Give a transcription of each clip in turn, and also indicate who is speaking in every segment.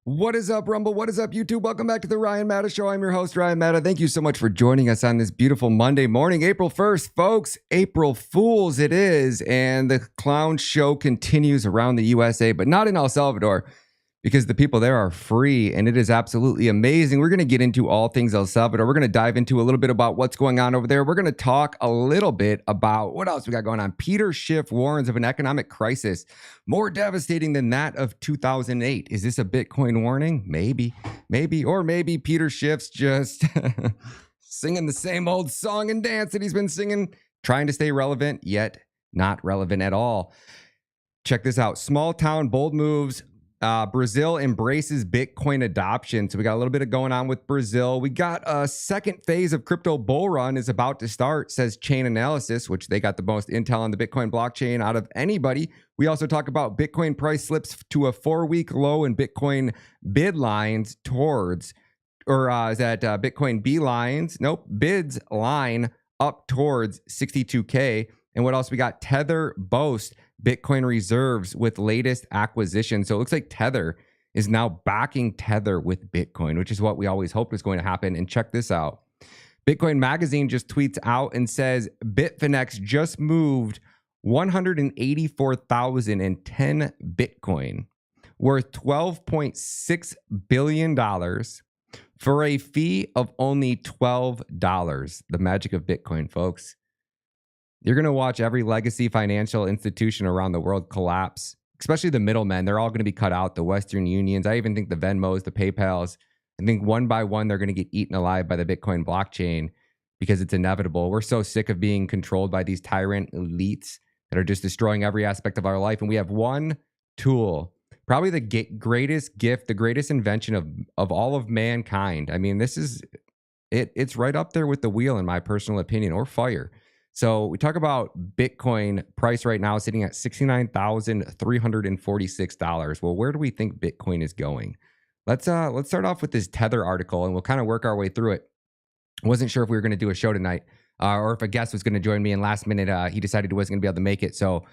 Speaker 1: What is up, Rumble? What is up, YouTube? Welcome back to the Ryan Matta Show. I'm your host, Ryan Matta. Thank you so much for joining us on this beautiful Monday morning, April 1st, folks. April Fools it is, and the clown show continues around the USA, but not in El Salvador, because the people there are free, and it is absolutely amazing. We're going to get into all things El Salvador. We're going to dive into a little bit about what's going on over there. We're going to talk a little bit about what else we got going on. Schiff warns of an economic crisis more devastating than that of 2008. Is this a Bitcoin warning? Maybe. Or maybe Peter Schiff's just singing the same old song and dance that he's been singing, trying to stay relevant, yet not relevant at all. Check this out. Small town, bold moves. Brazil embraces Bitcoin adoption. So we got a little bit of going on with Brazil. We got a second phase of crypto bull run is about to start, says Chain Analysis, which they got the most intel on the Bitcoin blockchain out of anybody. We also talk about Bitcoin price slips to a 4-week low and Bitcoin bid lines towards, or is that Bitcoin B lines? Nope, bids line up towards 62K. And what else? We got Tether boast Bitcoin reserves with latest acquisition. So it looks like Tether is now backing Tether with Bitcoin, which is what we always hoped was going to happen. And check this out. Bitcoin Magazine just tweets out and says Bitfinex just moved 184,010 Bitcoin worth $12.6 billion for a fee of only $12. The magic of Bitcoin, folks. You're going to watch every legacy financial institution around the world collapse, especially the middlemen. They're all going to be cut out, the Western Unions. I even think the Venmos, the PayPals. I think one by one, they're going to get eaten alive by the Bitcoin blockchain because it's inevitable. We're so sick of being controlled by these tyrant elites that are just destroying every aspect of our life. And we have one tool, probably the greatest gift, the greatest invention of all of mankind. I mean, this is it. It's right up there with the wheel, in my personal opinion, or fire. So we talk about Bitcoin price right now sitting at $69,346. Well, where do we think Bitcoin is going? Let's start off with this Tether article, and we'll kind of work our way through it. I wasn't sure if we were going to do a show tonight, or if a guest was going to join me. And last minute, he decided he wasn't going to be able to make it. So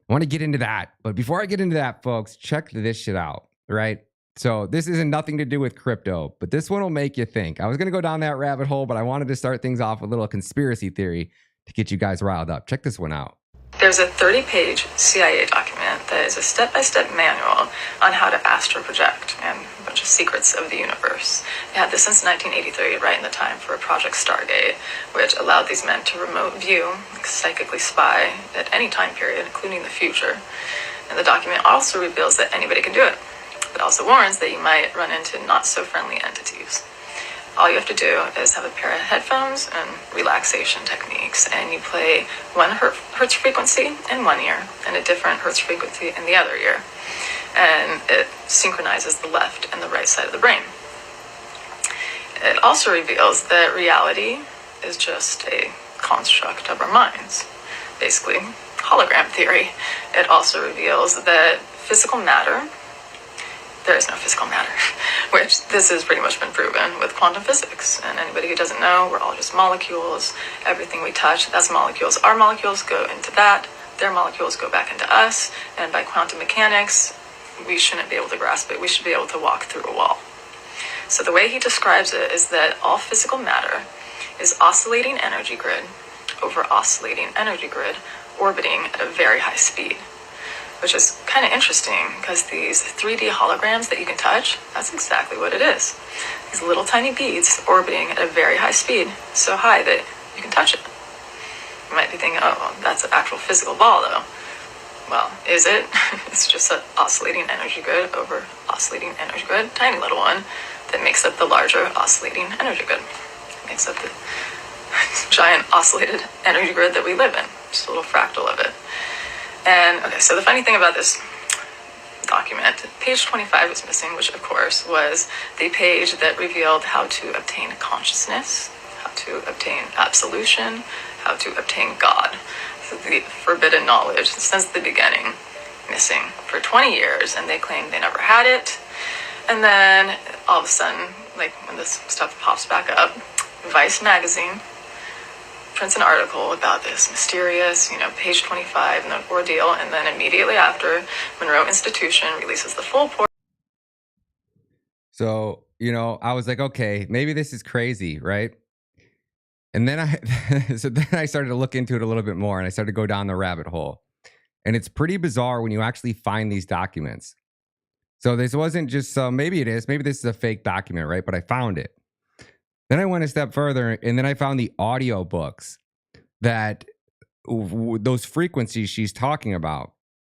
Speaker 1: I want to get into that. But before I get into that, folks, check this shit out. Right? So this isn't nothing to do with crypto, but this one will make you think. I was going to go down that rabbit hole, but I wanted to start things off with a little conspiracy theory to get you guys riled up. Check this one out.
Speaker 2: There's a 30-page CIA document that is a step-by-step manual on how to astral project and a bunch of secrets of the universe. They had this since 1983, right in the time for Project Stargate, which allowed these men to remote view, psychically spy at any time period, including the future. And the document also reveals that anybody can do it, but also warns that you might run into not-so-friendly entities. All you have to do is have a pair of headphones and relaxation techniques, and you play one hertz frequency in one ear and a different hertz frequency in the other ear, and it synchronizes the left and the right side of the brain. It also reveals that reality is just a construct of our minds, basically hologram theory. It also reveals that physical matter, there is no physical matter, which this has pretty much been proven with quantum physics. And anybody who doesn't know, we're all just molecules. Everything we touch, that's molecules. Our molecules go into that. Their molecules go back into us. And by quantum mechanics, we shouldn't be able to grasp it. We should be able to walk through a wall. So the way he describes it is that all physical matter is oscillating energy grid over oscillating energy grid orbiting at a very high speed. Which is kind of interesting because these 3D holograms that you can touch, that's exactly what it is. These little tiny beads orbiting at a very high speed, so high that you can touch it. You might be thinking, oh, well, that's an actual physical ball though. Well, is it? It's just an oscillating energy grid over oscillating energy grid, tiny little one that makes up the larger oscillating energy grid. It makes up the giant oscillated energy grid that we live in, just a little fractal of it. And okay, so the funny thing about this document, page 25 is missing, which of course was the page that revealed how to obtain consciousness, how to obtain absolution, how to obtain God. So the forbidden knowledge since the beginning, missing for 20 years, and they claim they never had it. And then all of a sudden, like when this stuff pops back up, Vice magazine prints an article about this mysterious, page 25 and the ordeal, and then immediately after, Monroe Institution releases the full
Speaker 1: So, I was like, okay, maybe this is crazy, right? And then I started to look into it a little bit more and I started to go down the rabbit hole. And it's pretty bizarre when you actually find these documents. So this wasn't just some, maybe it is, maybe this is a fake document, right? But I found it. Then I went a step further and then I found the audio books that those frequencies she's talking about.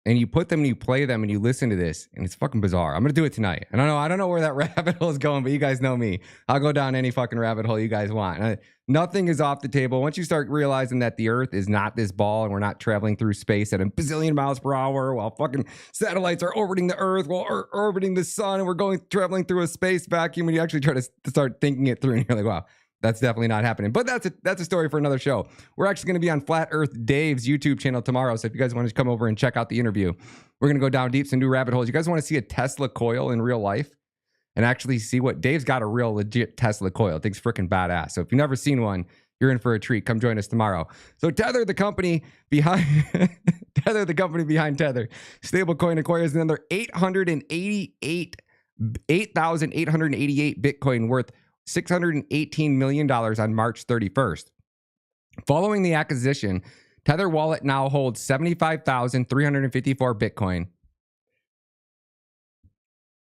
Speaker 1: And you put them and you play them and you listen to this, and it's fucking bizarre. I'm gonna do it tonight. And I don't know where that rabbit hole is going, but you guys know me. I'll go down any fucking rabbit hole you guys want. Nothing is off the table. Once you start realizing that the Earth is not this ball and we're not traveling through space at a bazillion miles per hour while fucking satellites are orbiting the Earth while orbiting the sun, and we're traveling through a space vacuum, and you actually try to start thinking it through, and you're like, wow. That's definitely not happening. But that's a story for another show. We're actually going to be on Flat Earth Dave's YouTube channel tomorrow. So if you guys want to come over and check out the interview, we're going to go down deep some new rabbit holes. You guys want to see a Tesla coil in real life and actually see what Dave's got, a real legit Tesla coil. Thing's freaking badass. So if you've never seen one, you're in for a treat. Come join us tomorrow. So Tether, the company behind Tether, stablecoin, acquires another 8,888 Bitcoin worth $618 million on March 31st. Following the acquisition, Tether Wallet now holds 75,354 Bitcoin,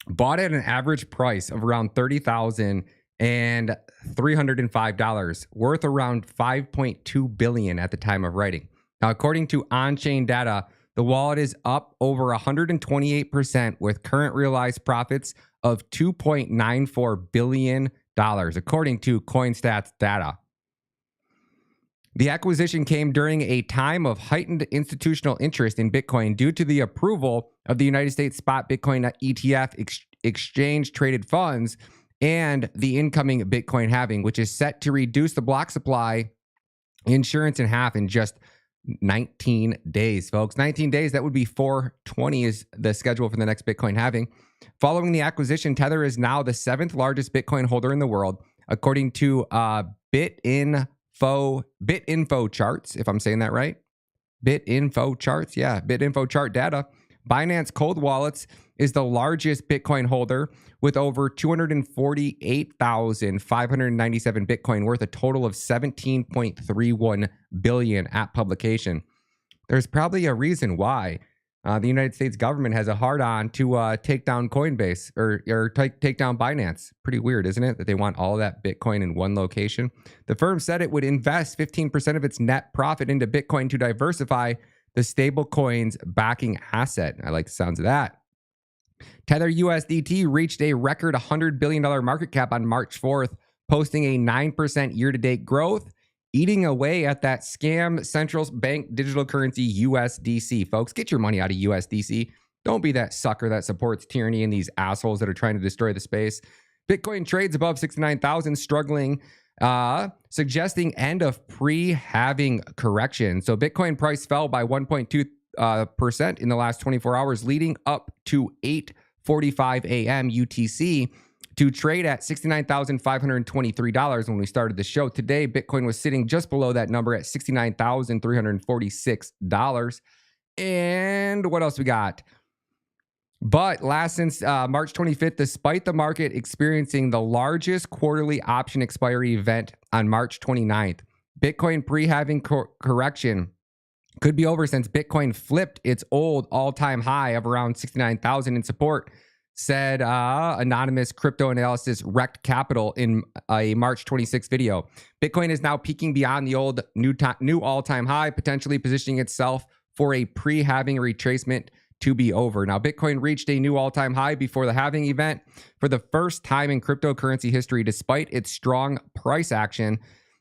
Speaker 1: bought at an average price of around $30,305, worth around $5.2 billion at the time of writing. Now, according to on-chain data, the wallet is up over 128% with current realized profits of $2.94 billion, according to CoinStats data. The acquisition came during a time of heightened institutional interest in Bitcoin due to the approval of the United States spot Bitcoin ETF exchange-traded funds and the incoming Bitcoin halving, which is set to reduce the block supply insurance in half in just 19 days, folks. 19 days, that would be 420 is the schedule for the next Bitcoin halving. Following the acquisition, Tether is now the 7th largest Bitcoin holder in the world, according to BitInfo charts, if I'm saying that right. BitInfo charts, yeah, BitInfo chart data. Binance Cold Wallets is the largest Bitcoin holder with over 248,597 Bitcoin, worth a total of 17.31 billion at publication. There's probably a reason why the United States government has a hard-on to take down COINBASE or take down Binance. Pretty weird, isn't it, that they want all of that Bitcoin in one location? The firm said it would invest 15% of its net profit into Bitcoin to diversify the stablecoin's backing asset. I like the sounds of that. Tether USDT reached a record $100 billion market cap on March 4th, posting a 9% year-to-date growth, eating away at that scam central bank digital currency USDC. Folks, get your money out of USDC. Don't be that sucker that supports tyranny and these assholes that are trying to destroy the space. Bitcoin trades above 69,000, struggling, suggesting end of pre-halving correction. So Bitcoin price fell by 1.2% in the last 24 hours, leading up to 8:45 a.m. UTC to trade at $69,523 when we started the show. Today, Bitcoin was sitting just below that number at $69,346. And what else we got? But since March 25th, despite the market experiencing the largest quarterly option expiry event on March 29th, Bitcoin pre-halving correction could be over since Bitcoin flipped its old all-time high of around 69,000 in support, said anonymous crypto analysis Wrecked Capital in a March 26th video. Bitcoin is now peaking beyond the old new all-time high, potentially positioning itself for a pre-halving retracement to be over. Now, Bitcoin reached a new all-time high before the halving event for the first time in cryptocurrency history. Despite its strong price action,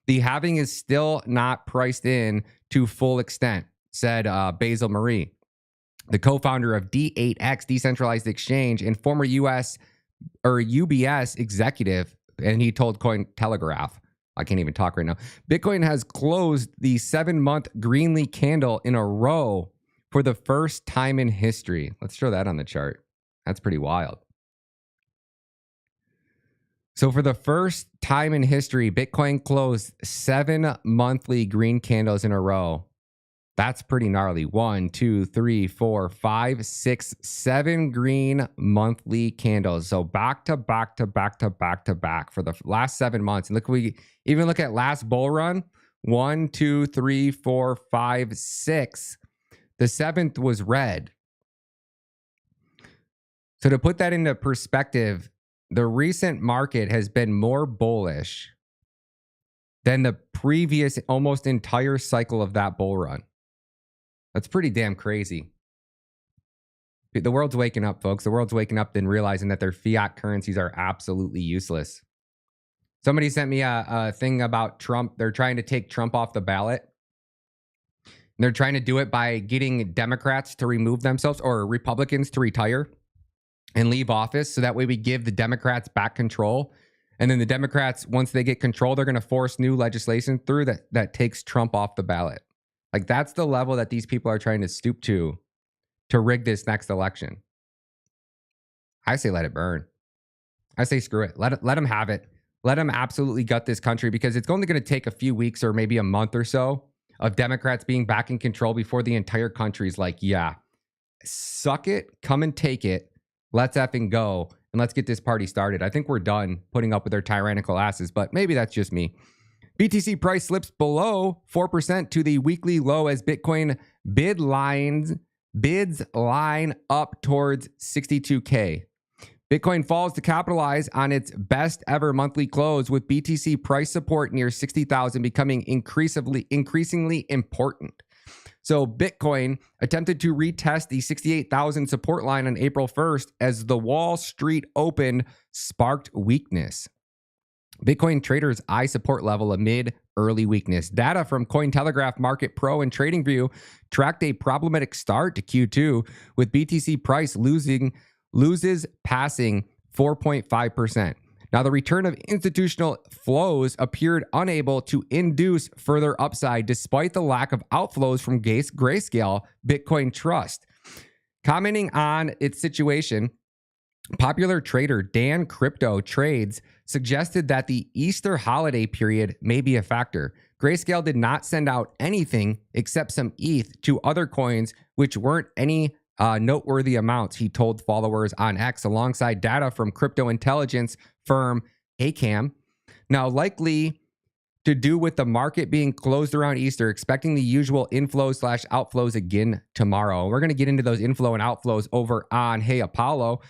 Speaker 1: the halving is still not priced in to full extent, said Basil Marie, the co-founder of D8X Decentralized Exchange and former UBS executive, and he told Cointelegraph, I can't even talk right now, Bitcoin has closed the 7-month greenly candle in a row for the first time in history. Let's show that on the chart. That's pretty wild. So for the first time in history, Bitcoin closed 7 monthly green candles in a row. That's pretty gnarly. 1, 2, 3, 4, 5, 6, 7 green monthly candles. So back to back to back to back to back for the last 7 months. And look, we even look at last bull run. 1, 2, 3, 4, 5, 6. The 7th was red. So to put that into perspective, the recent market has been more bullish than the previous almost entire cycle of that bull run. That's pretty damn crazy. The world's waking up, folks. The world's waking up and realizing that their fiat currencies are absolutely useless. Somebody sent me a thing about Trump. They're trying to take Trump off the ballot. And they're trying to do it by getting Democrats to remove themselves or Republicans to retire and leave office. So that way we give the Democrats back control. And then the Democrats, once they get control, they're going to force new legislation through that takes Trump off the ballot. Like, that's the level that these people are trying to stoop to rig this next election. I say let it burn. I say screw it. Let them have it. Let them absolutely gut this country, because it's only going to take a few weeks or maybe a month or so of Democrats being back in control before the entire country's like, yeah, suck it, come and take it. Let's effing go. And let's get this party started. I think we're done putting up with their tyrannical asses, but maybe that's just me. BTC price slips below 4% to the weekly low as Bitcoin bids line up towards 62K. Bitcoin falls to capitalize on its best ever monthly close, with BTC price support near 60,000 becoming increasingly important. So Bitcoin attempted to retest the 68,000 support line on April 1st as the Wall Street Open sparked weakness. Bitcoin traders eye support level amid early weakness. Data from Cointelegraph Market Pro and TradingView tracked a problematic start to Q2, with BTC price loses passing 4.5%. Now, the return of institutional flows appeared unable to induce further upside despite the lack of outflows from Grayscale Bitcoin Trust. Commenting on its situation, popular trader Dan Crypto Trades suggested that the Easter holiday period may be a factor. Grayscale did not send out anything except some ETH to other coins, which weren't any noteworthy amounts, he told followers on X, alongside data from crypto intelligence firm ACAM. Now, likely to do with the market being closed around Easter, expecting the usual inflows/outflows again tomorrow. We're going to get into those inflow and outflows over on Hey Apollo.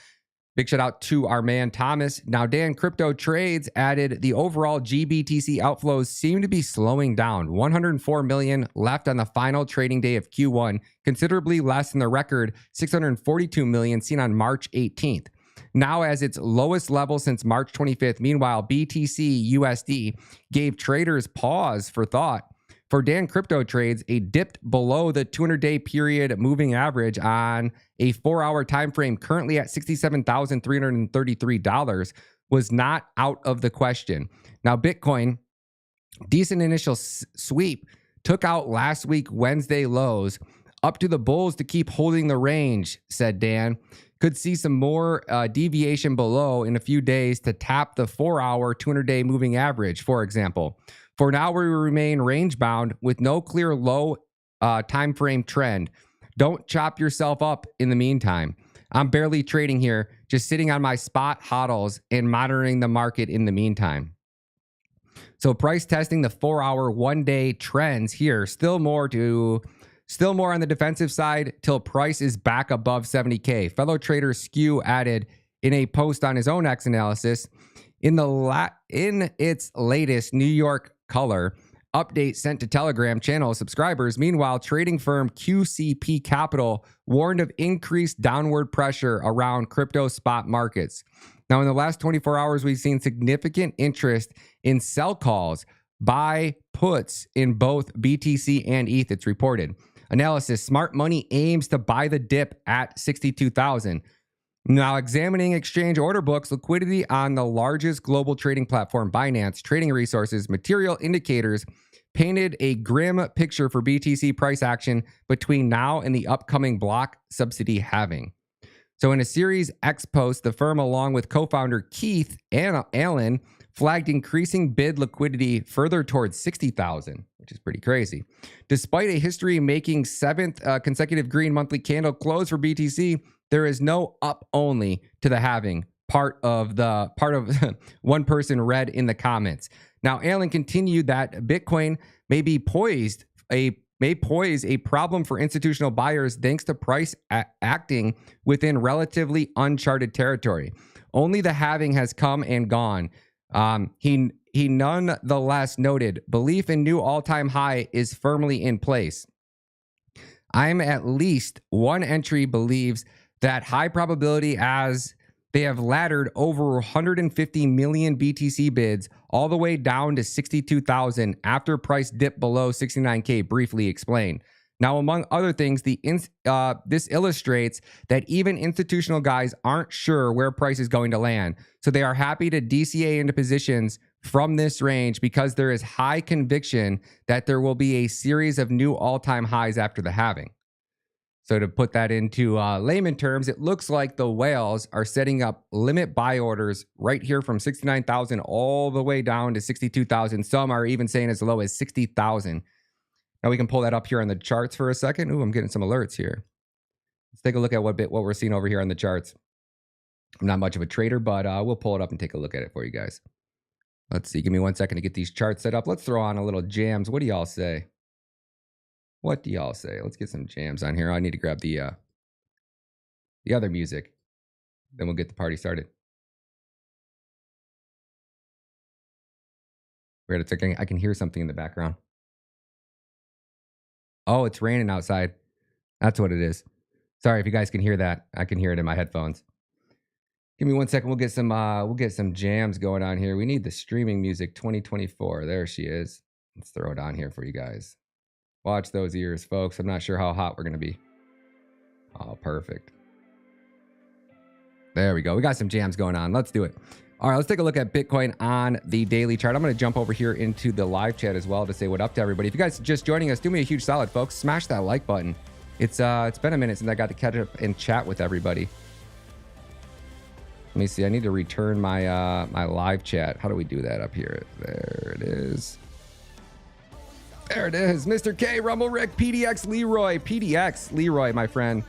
Speaker 1: Big shout out to our man Thomas. Now, Dan Crypto Trades added the overall GBTC outflows seem to be slowing down. 104 million left on the final trading day of Q1, considerably less than the record 642 million seen on March 18th. Now as its lowest level since March 25th. Meanwhile, BTC USD gave traders pause for thought. For Dan Crypto Trades, a dip below the 200-day period moving average on a 4-hour time frame, currently at $67,333, was not out of the question. Now, Bitcoin, decent initial sweep, took out last week Wednesday lows. Up to the bulls to keep holding the range, said Dan. Could see some more deviation below in a few days to tap the 4-hour 200-day moving average, for example. For now, we remain range-bound with no clear low time frame trend. Don't chop yourself up in the meantime. I'm barely trading here, just sitting on my spot hodls and monitoring the market in the meantime. So price testing the 4-hour, 1-day trends here. Still more on the defensive side till price is back above 70K. Fellow trader Skew added in a post on his own X analysis, in its latest New York color update sent to Telegram channel subscribers. Meanwhile, trading firm QCP Capital warned of increased downward pressure around crypto spot markets. Now, in the last 24 hours, we've seen significant interest in sell calls, buy puts in both BTC and ETH, it's reported. Analysis, smart money aims to buy the dip at 62,000. Now, examining exchange order books, liquidity on the largest global trading platform, Binance, trading resources, material indicators painted a grim picture for BTC price action between now and the upcoming block subsidy halving. So in a Series X post, the firm, along with co-founder Keith and Allen, flagged increasing bid liquidity further towards 60,000, which is pretty crazy. Despite a history-making seventh consecutive green monthly candle close for BTC, there is no up only to the halving. Part of one person read in the comments. Now, Allen continued that Bitcoin may pose a problem for institutional buyers thanks to price acting within relatively uncharted territory. Only the halving has come and gone. He nonetheless noted belief in new all-time high is firmly in place. I'm at least one entry believes that high probability as they have laddered over 150 million BTC bids all the way down to 62,000 after price dipped below 69K, briefly explained. Now, among other things, this illustrates that even institutional guys aren't sure where price is going to land. So they are happy to DCA into positions from this range because there is high conviction that there will be a series of new all-time highs after the halving. So to put that into layman terms, it looks like the whales are setting up limit buy orders right here from 69,000 all the way down to 62,000. Some are even saying as low as 60,000. Now we can pull that up here on the charts for a second. Ooh, I'm getting some alerts here. Let's take a look at what we're seeing over here on the charts. I'm not much of a trader, but we'll pull it up and take a look at it for you guys. Let's see. Give me 1 second to get these charts set up. Let's throw on a little jams. What do y'all say? What do y'all say? Let's get some jams on here. I need to grab the other music. Then we'll get the party started. Wait a second. I can hear something in the background. Oh, it's raining outside. That's what it is. Sorry if you guys can hear that. I can hear it in my headphones. Give me 1 second. We'll get some jams going on here. We need the streaming music 2024. There she is. Let's throw it on here for you guys. Watch those ears, folks. I'm not sure how hot we're going to be. Oh, perfect. There we go. We got some jams going on. Let's do it. All right, let's take a look at Bitcoin on the daily chart. I'm going to jump over here into the live chat as well to say what up to everybody. If you guys are just joining us, do me a huge solid, folks. Smash that like button. It's been a minute since I got to catch up and chat with everybody. Let me see. I need to return my my live chat. How do we do that up here? There it is. There it is. Mr. K, Rumble Rick, PDX Leroy, my friend.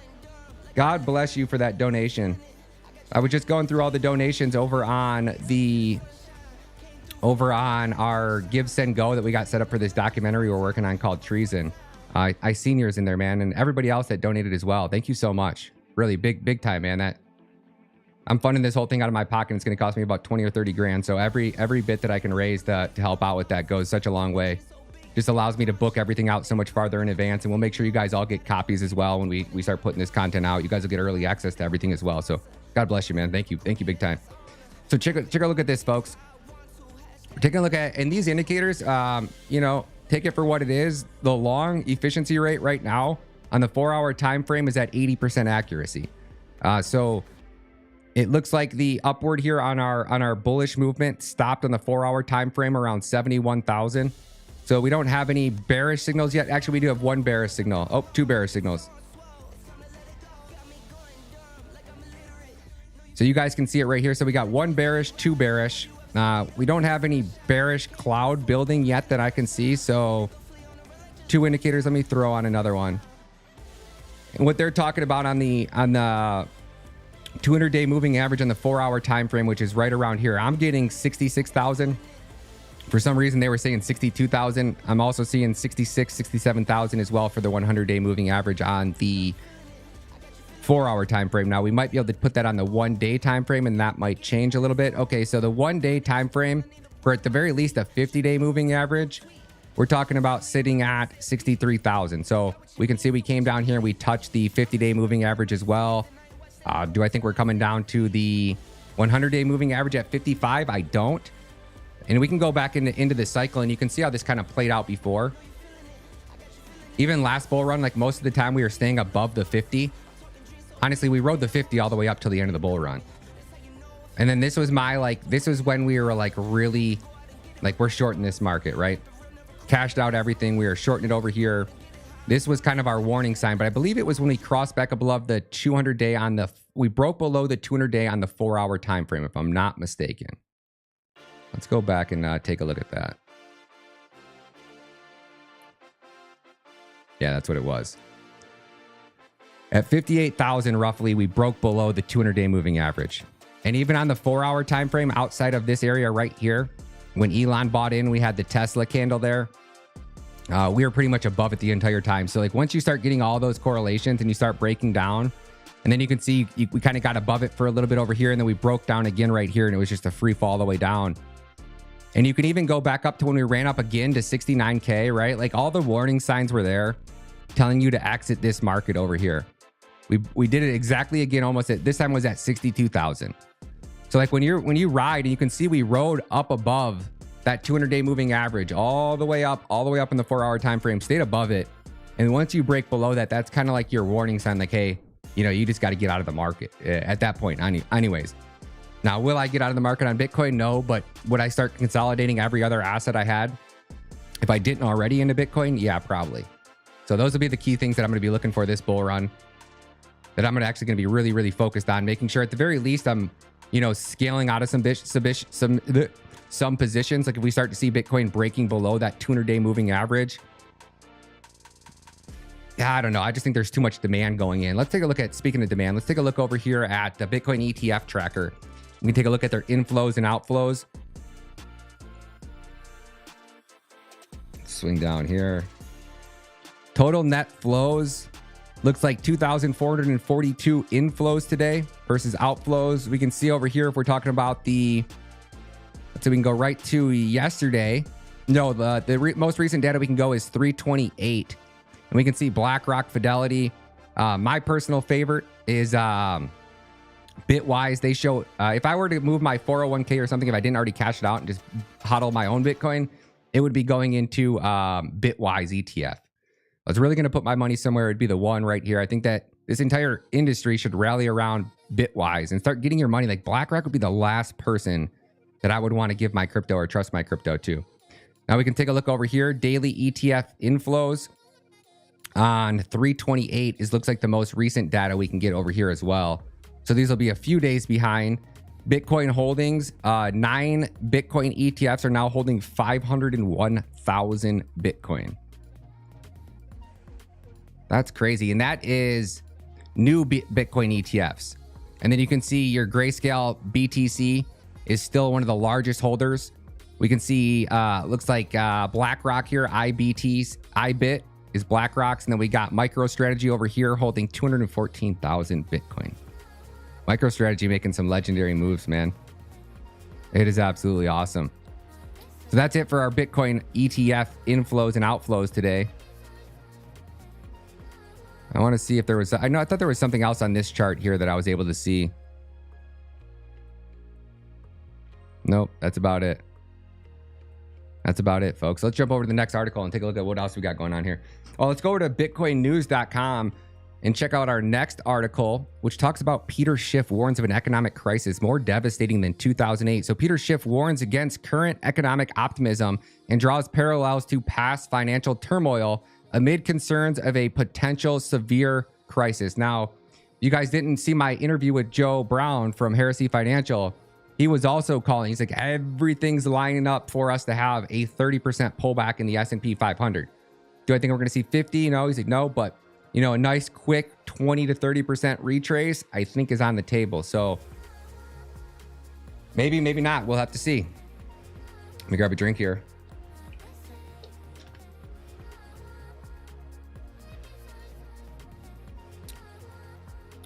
Speaker 1: God bless you for that donation. I was just going through all the donations over on our Give, Send, Go that we got set up for this documentary we're working on called Treason. I seen yours in there, man, and everybody else that donated as well. Thank you so much. Really big time, man. That I'm funding this whole thing out of my pocket. It's going to cost me about 20 or 30 grand. So every bit that I can raise to help out with that goes such a long way. Just allows me to book everything out so much farther in advance, and we'll make sure you guys all get copies as well when we start putting this content out. You guys will get early access to everything as well. So God bless you, man. Thank you big time. So check a look at this, folks. We're taking a look at, and these indicators, take it for what it is. The long efficiency rate right now on the 4-hour time frame is at 80% accuracy. So it looks like the upward here on our bullish movement stopped on the 4-hour time frame around 71,000. So we don't have any bearish signals yet. Actually, we do have one bearish signal. Oh, 2 bearish signals. So you guys can see it right here. So we got 1 bearish, 2 bearish. We don't have any bearish cloud building yet that I can see. So 2 indicators. Let me throw on another one. And what they're talking about on the 200-day moving average on the 4-hour time frame, which is right around here, I'm getting 66,000. For some reason, they were saying 62,000. I'm also seeing 66, 67,000 as well for the 100-day moving average on the 4-hour time frame. Now, we might be able to put that on the 1-day time frame, and that might change a little bit. Okay, so the 1-day time frame, for at the very least a 50-day moving average, we're talking about sitting at 63,000. So we can see we came down here and we touched the 50-day moving average as well. Do I think we're coming down to the 100-day moving average at 55? I don't. And we can go back into the cycle, and you can see how this kind of played out before. Even last bull run, like most of the time we were staying above the 50. Honestly, we rode the 50 all the way up till the end of the bull run. And then this was this was when we were really, we're shorting this market, right? Cashed out everything. We were shorting it over here. This was kind of our warning sign, but I believe it was when we crossed back above the 200-day on the we broke below the 200-day on the 4-hour time frame, if I'm not mistaken. Let's go back and take a look at that. Yeah, that's what it was. At 58,000 roughly, we broke below the 200-day moving average. And even on the 4-hour time frame outside of this area right here, when Elon bought in, we had the Tesla candle there. We were pretty much above it the entire time. So like once you start getting all those correlations and you start breaking down, and then you can see we kind of got above it for a little bit over here, and then we broke down again right here, and it was just a free fall all the way down. And you can even go back up to when we ran up again to 69K, right? Like all the warning signs were there telling you to exit this market over here. We did it exactly again, almost at this time was at 62,000. So like when you ride, and you can see we rode up above that 200-day moving average all the way up in the 4-hour time frame, stayed above it. And once you break below that, that's kind of like your warning sign, like, hey, you know, you just got to get out of the market at that point. Anyways, now, will I get out of the market on Bitcoin? No, but would I start consolidating every other asset I had if I didn't already into Bitcoin? Yeah, probably. So those will be the key things that I'm going to be looking for this bull run, that I'm actually going to be really, really focused on, making sure at the very least I'm, you know, scaling out of some positions. Like if we start to see Bitcoin breaking below that 200-day moving average, yeah, I don't know. I just think there's too much demand going in. Let's take a look at, speaking of demand, let's take a look over here at the Bitcoin ETF tracker. We can take a look at their inflows and outflows. Swing down here. Total net flows looks like 2,442 inflows today versus outflows. We can see over here if we're talking about the, let's see, we can go right to yesterday. No, the most recent data we can go is 328. And we can see BlackRock, Fidelity. My personal favorite is Bitwise. They show, if I were to move my 401k or something, if I didn't already cash it out and just hodl my own Bitcoin, it would be going into Bitwise ETF. I was really going to put my money somewhere. It'd be the one right here. I think that this entire industry should rally around Bitwise and start getting your money. Like BlackRock would be the last person that I would want to give my crypto or trust my crypto to. Now we can take a look over here. Daily ETF inflows on 328 looks like the most recent data we can get over here as well. So these will be a few days behind. Bitcoin holdings, 9 Bitcoin ETFs are now holding 501,000 Bitcoin. That's crazy. And that is new Bitcoin ETFs. And then you can see your Grayscale BTC is still one of the largest holders. We can see, looks like BlackRock here, IBIT is BlackRock's. And then we got MicroStrategy over here holding 214,000 Bitcoin. MicroStrategy making some legendary moves, man. It is absolutely awesome. So that's it for our Bitcoin ETF inflows and outflows today. I want to see if there was, I thought there was something else on this chart here that I was able to see. Nope, that's about it. That's about it, folks. Let's jump over to the next article and take a look at what else we got going on here. Well, let's go over to bitcoinnews.com and check out our next article, which talks about Peter Schiff warns of an economic crisis more devastating than 2008. So Peter Schiff warns against current economic optimism and draws parallels to past financial turmoil amid concerns of a potential severe crisis. Now, you guys didn't see my interview with Joe Brown from Heresy Financial. He was also calling. He's like, everything's lining up for us to have a 30% pullback in the S&P 500. Do I think we're going to see 50? No, he's like, no, but you know, a nice quick 20 to 30% retrace, I think is on the table. So maybe, maybe not. We'll have to see. Let me grab a drink here.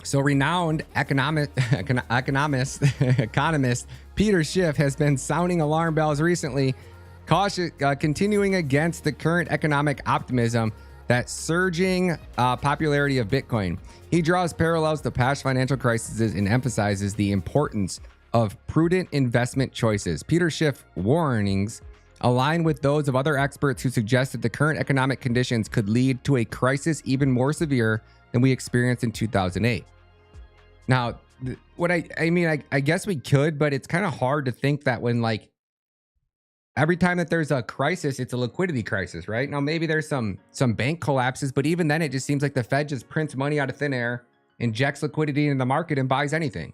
Speaker 1: So renowned economist Peter Schiff has been sounding alarm bells recently, continuing against the current economic optimism that surging popularity of Bitcoin. He draws parallels to past financial crises and emphasizes the importance of prudent investment choices. Peter Schiff warnings align with those of other experts who suggest that the current economic conditions could lead to a crisis even more severe than we experienced in 2008. Now, what I guess we could, but it's kind of hard to think that when like every time that there's a crisis, it's a liquidity crisis, right? Now, maybe there's some bank collapses, but even then it just seems like the Fed just prints money out of thin air injects liquidity into the market and buys anything.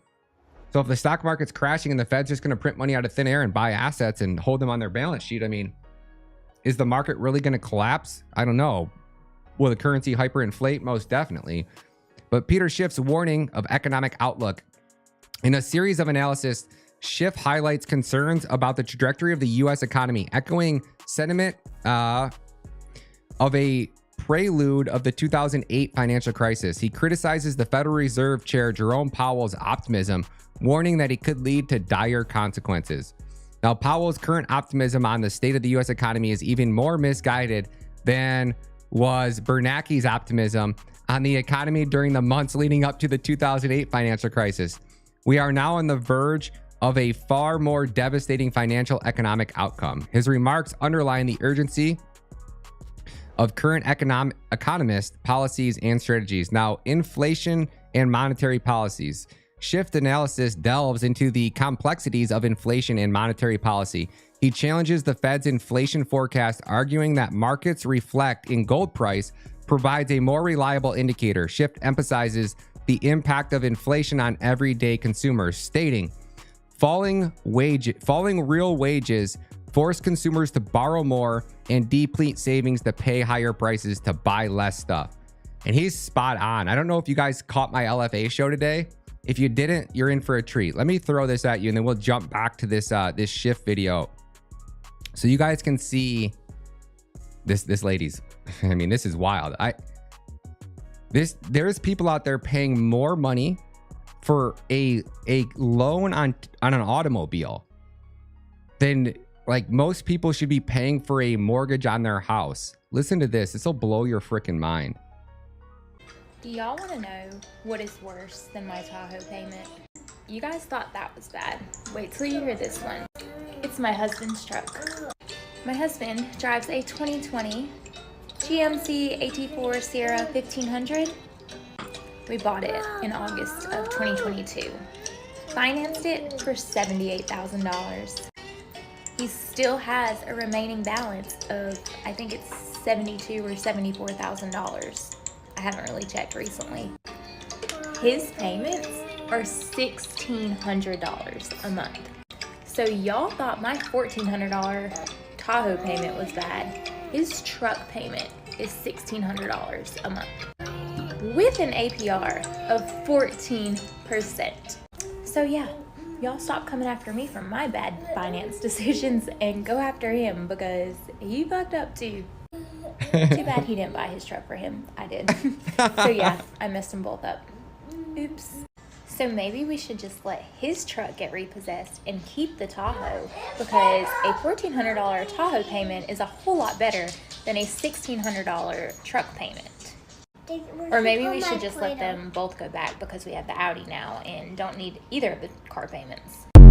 Speaker 1: So if the stock market's crashing and the Fed's just going to print money out of thin air and buy assets and hold them on their balance sheet, I mean, is the market really going to collapse? I don't know. Will the currency hyperinflate? Most definitely. But Peter Schiff's warning of economic outlook. In a series of analysis, Schiff highlights concerns about the trajectory of the U.S. economy, echoing sentiment of a prelude of the 2008 financial crisis. He criticizes the Federal Reserve Chair Jerome Powell's optimism, warning that it could lead to dire consequences. Now, Powell's current optimism on the state of the U.S. economy is even more misguided than was Bernanke's optimism on the economy during the months leading up to the 2008 financial crisis. We are now on the verge of a far more devastating financial economic outcome. His remarks underline the urgency of current economist policies and strategies. Now, inflation and monetary policies. Schiff analysis delves into the complexities of inflation and monetary policy. He challenges the Fed's inflation forecast, arguing that markets reflect in gold price provides a more reliable indicator. Schiff emphasizes the impact of inflation on everyday consumers, stating, falling real wages force consumers to borrow more and deplete savings to pay higher prices to buy less stuff. And he's spot on. I don't know if you guys caught my LFA show today. If you didn't, you're in for a treat. Let me throw this at you and then we'll jump back to this this Schiff video so you guys can see this lady's. I mean, this is wild. There's people out there paying more money for a loan on an automobile than like most people should be paying for a mortgage on their house. Listen to this. This will blow your freaking mind.
Speaker 3: Do y'all want to know what is worse than my Tahoe payment? You guys thought that was bad. Wait till you hear this one. It's my husband's truck. My husband drives a 2020 GMC AT4 Sierra 1500. We bought it in August of 2022. Financed it for $78,000. He still has a remaining balance of, I think it's $72,000 or $74,000. I haven't really checked recently. His payments are $1,600 a month. So y'all thought my $1,400 Tahoe payment was bad. His truck payment is $1,600 a month with an APR of 14%. So yeah, y'all stop coming after me for my bad finance decisions and go after him because he fucked up too. Too bad he didn't buy his truck for him. I did. So yeah, I messed them both up. Oops. So maybe we should just let his truck get repossessed and keep the Tahoe, because a $1,400 Tahoe payment is a whole lot better than a $1,600 truck payment. Or maybe we should just let them both go back because we have the Audi now and don't need either of the car payments.
Speaker 1: Do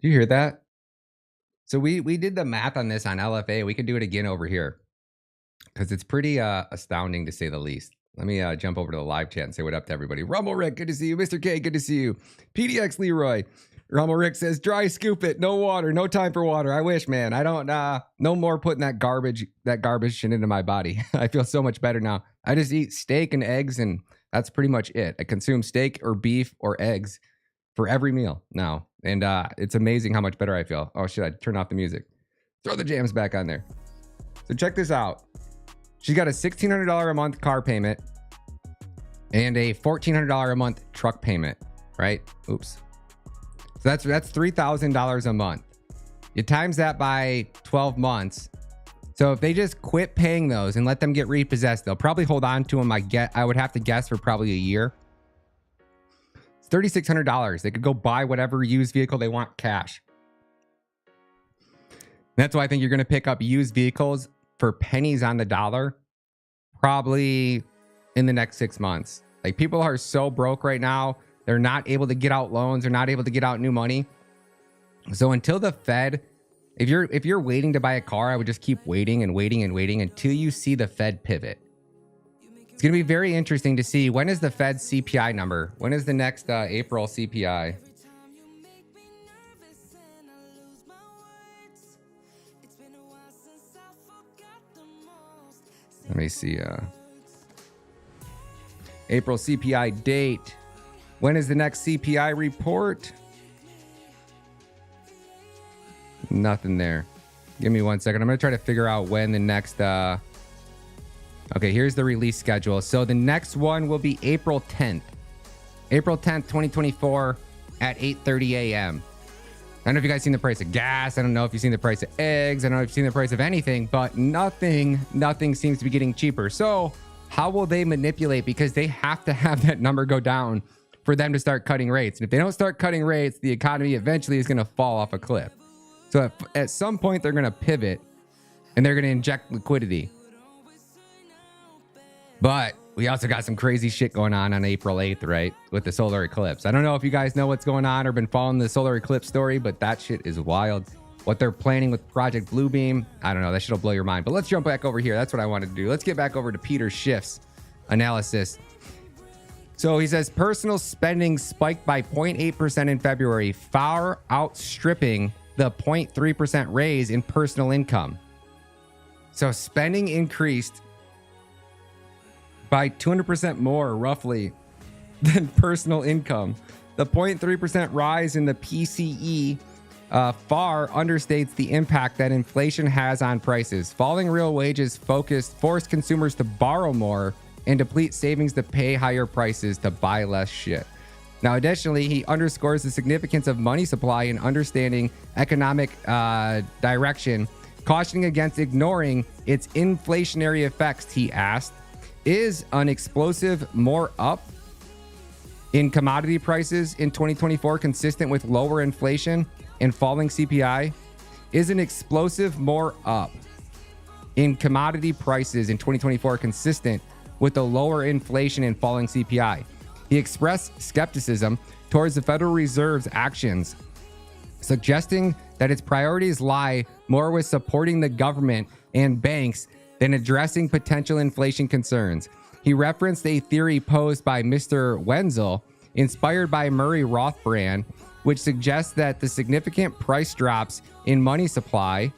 Speaker 1: you hear that? So we did the math on this on LFA. We could do it again over here because it's pretty astounding to say the least. Let me jump over to the live chat and say what up to everybody. Rumble Rick, good to see you. Mr. K, good to see you. PDX Leroy. Rumble Rick says, dry scoop it. No water. No time for water. I wish, man. I don't, no more putting that garbage shit into my body. I feel so much better now. I just eat steak and eggs and that's pretty much it. I consume steak or beef or eggs for every meal now. And it's amazing how much better I feel. Oh, shit, I turn off the music. Throw the jams back on there. So check this out. She's got a $1,600 a month car payment and a $1,400 a month truck payment, right? Oops. So that's $3,000 a month. You times that by 12 months. So if they just quit paying those and let them get repossessed, they'll probably hold on to them. I would have to guess for probably a year. It's $3,600. They could go buy whatever used vehicle they want cash. That's why I think you're going to pick up used vehicles for pennies on the dollar, probably in the next 6 months. Like, people are so broke right now. They're not able to get out loans. They're not able to get out new money. So until the Fed, if you're waiting to buy a car, I would just keep waiting and waiting and waiting until you see the Fed pivot. It's going to be very interesting to see, when is the Fed's CPI number? When is the next April CPI? Let me see. April CPI date. When is the next CPI report? Nothing there. Give me 1 second. I'm going to try to figure out when the next... Okay, here's the release schedule. So the next one will be April 10th. April 10th, 2024 at 8:30 a.m. I don't know if you guys seen the price of gas. I don't know if you've seen the price of eggs. I don't know if you've seen the price of anything, but nothing seems to be getting cheaper. So how will they manipulate? Because they have to have that number go down for them to start cutting rates. And if they don't start cutting rates, the economy eventually is going to fall off a cliff. So at some point, they're going to pivot and they're going to inject liquidity. But we also got some crazy shit going on April 8th, right? With the solar eclipse. I don't know if you guys know what's going on or been following the solar eclipse story, but that shit is wild. What they're planning with Project Bluebeam, I don't know. That shit'll blow your mind. But let's jump back over here. That's what I wanted to do. Let's get back over to Peter Schiff's analysis. So he says personal spending spiked by 0.8% in February, far outstripping the 0.3% raise in personal income. So spending increased by 200% more, roughly, than personal income. The 0.3% rise in the PCE far understates the impact that inflation has on prices. Falling real wages forced consumers to borrow more and deplete savings to pay higher prices to buy less shit. Now, additionally, he underscores the significance of money supply in understanding economic direction, cautioning against ignoring its inflationary effects. He asked, is an explosive more up in commodity prices in 2024 consistent with lower inflation and falling CPI? Is an explosive more up in commodity prices in 2024 consistent with the lower inflation and falling CPI? He expressed skepticism towards the Federal Reserve's actions, suggesting that its priorities lie more with supporting the government and banks than addressing potential inflation concerns. He referenced a theory posed by Mr. Wenzel, inspired by Murray Rothbard, which suggests that the significant price drops in money supply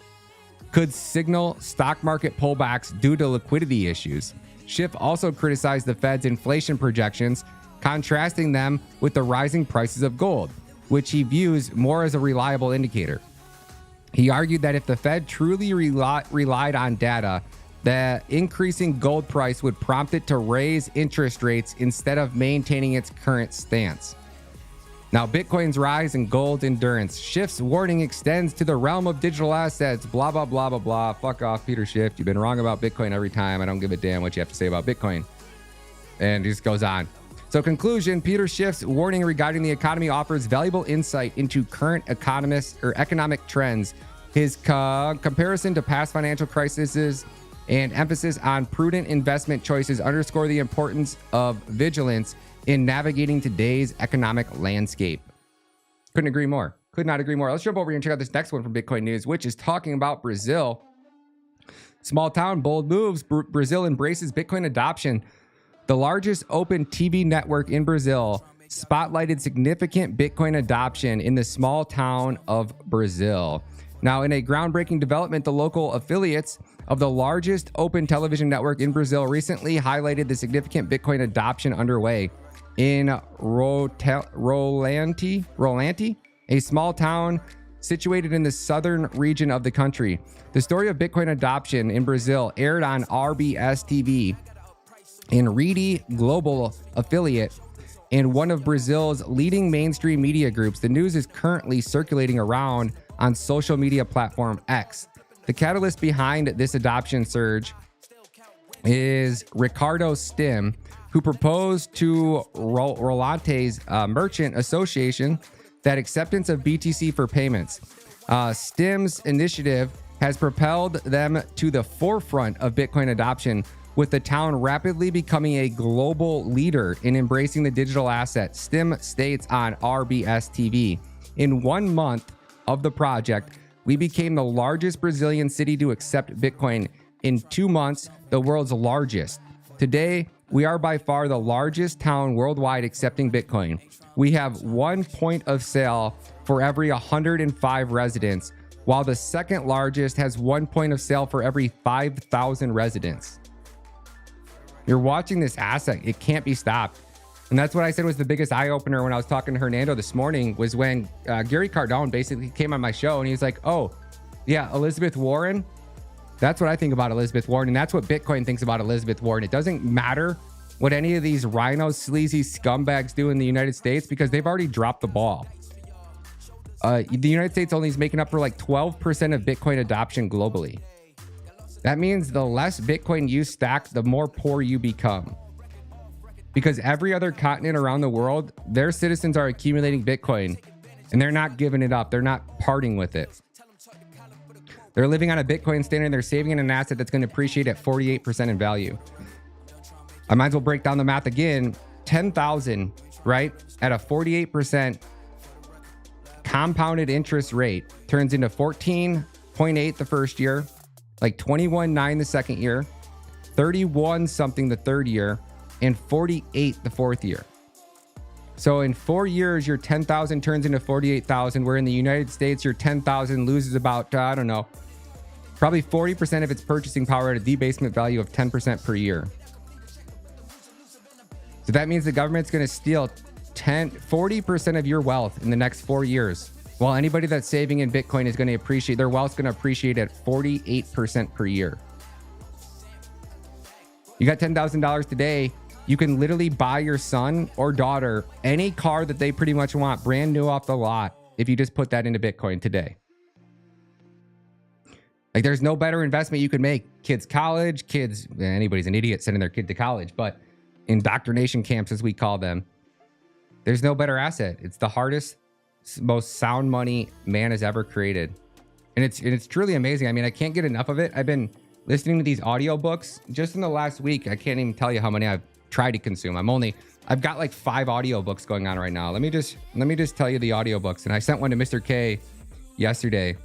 Speaker 1: could signal stock market pullbacks due to liquidity issues. Schiff also criticized the Fed's inflation projections, contrasting them with the rising prices of gold, which he views more as a reliable indicator. He argued that if the Fed truly relied on data, the increasing gold price would prompt it to raise interest rates instead of maintaining its current stance. Now, Bitcoin's rise and gold's endurance. Schiff's warning extends to the realm of digital assets. Blah, blah, blah, blah, blah. Fuck off, Peter Schiff. You've been wrong about Bitcoin every time. I don't give a damn what you have to say about Bitcoin. And he just goes on. So, conclusion, Peter Schiff's warning regarding the economy offers valuable insight into current economic trends. His comparison to past financial crises and emphasis on prudent investment choices underscore the importance of vigilance in navigating today's economic landscape. Couldn't agree more. Could not agree more. Let's jump over here and check out this next one from Bitcoin News, which is talking about Brazil. Small town, bold moves. Brazil embraces Bitcoin adoption. The largest open TV network in Brazil spotlighted significant Bitcoin adoption in the small town of Brazil. Now, in a groundbreaking development, the local affiliates of the largest open television network in Brazil recently highlighted the significant Bitcoin adoption underway in Rolante, a small town situated in the southern region of the country. The story of Bitcoin adoption in Brazil aired on RBS TV, in Rede Global affiliate, and one of Brazil's leading mainstream media groups. The news is currently circulating around on social media platform X. The catalyst behind this adoption surge is Ricardo Stim, who proposed to Rolante's Merchant Association that acceptance of BTC for payments. Stim's initiative has propelled them to the forefront of Bitcoin adoption, with the town rapidly becoming a global leader in embracing the digital asset. Stim states on RBS TV, in 1 month of the project, we became the largest Brazilian city to accept Bitcoin. In 2 months, the world's largest. Today, we are by far the largest town worldwide accepting Bitcoin. We have 1 point of sale for every 105 residents, while the second largest has 1 point of sale for every 5,000 residents. You're watching this asset. It can't be stopped. And that's what I said was the biggest eye opener when I was talking to Hernando this morning, was when Gary Cardone basically came on my show and he was like, oh, yeah, Elizabeth Warren. That's what I think about Elizabeth Warren. And that's what Bitcoin thinks about Elizabeth Warren. It doesn't matter what any of these rhino sleazy scumbags do in the United States, because they've already dropped the ball. The United States only is making up for like 12% of Bitcoin adoption globally. That means the less Bitcoin you stack, the more poor you become. Because every other continent around the world, their citizens are accumulating Bitcoin and they're not giving it up. They're not parting with it. They're living on a Bitcoin standard. They're saving in an asset that's going to appreciate at 48% in value. I might as well break down the math again. 10,000, right? At a 48% compounded interest rate turns into 14.8 the first year, like 21.9 the second year, 31 something the third year, and 48 the fourth year. So in 4 years, your 10,000 turns into 48,000, where in the United States, your 10,000 loses about, I don't know, probably 40% of its purchasing power at a debasement value of 10% per year. So that means the government's going to steal 40% of your wealth in the next 4 years, while anybody that's saving in Bitcoin is going to appreciate, their wealth's going to appreciate at 48% per year. You got $10,000 today, you can literally buy your son or daughter any car that they pretty much want, brand new off the lot, if you just put that into Bitcoin today. Like, there's no better investment you could make. Kids college, anybody's an idiot sending their kid to college, but indoctrination camps, as we call them, there's no better asset. It's the hardest, most sound money man has ever created. And it's truly amazing. I mean, I can't get enough of it. I've been listening to these audiobooks just in the last week. I can't even tell you how many I've tried to consume. I've got like 5 audiobooks going on right now. Let me just tell you the audiobooks. And I sent one to Mr. K yesterday.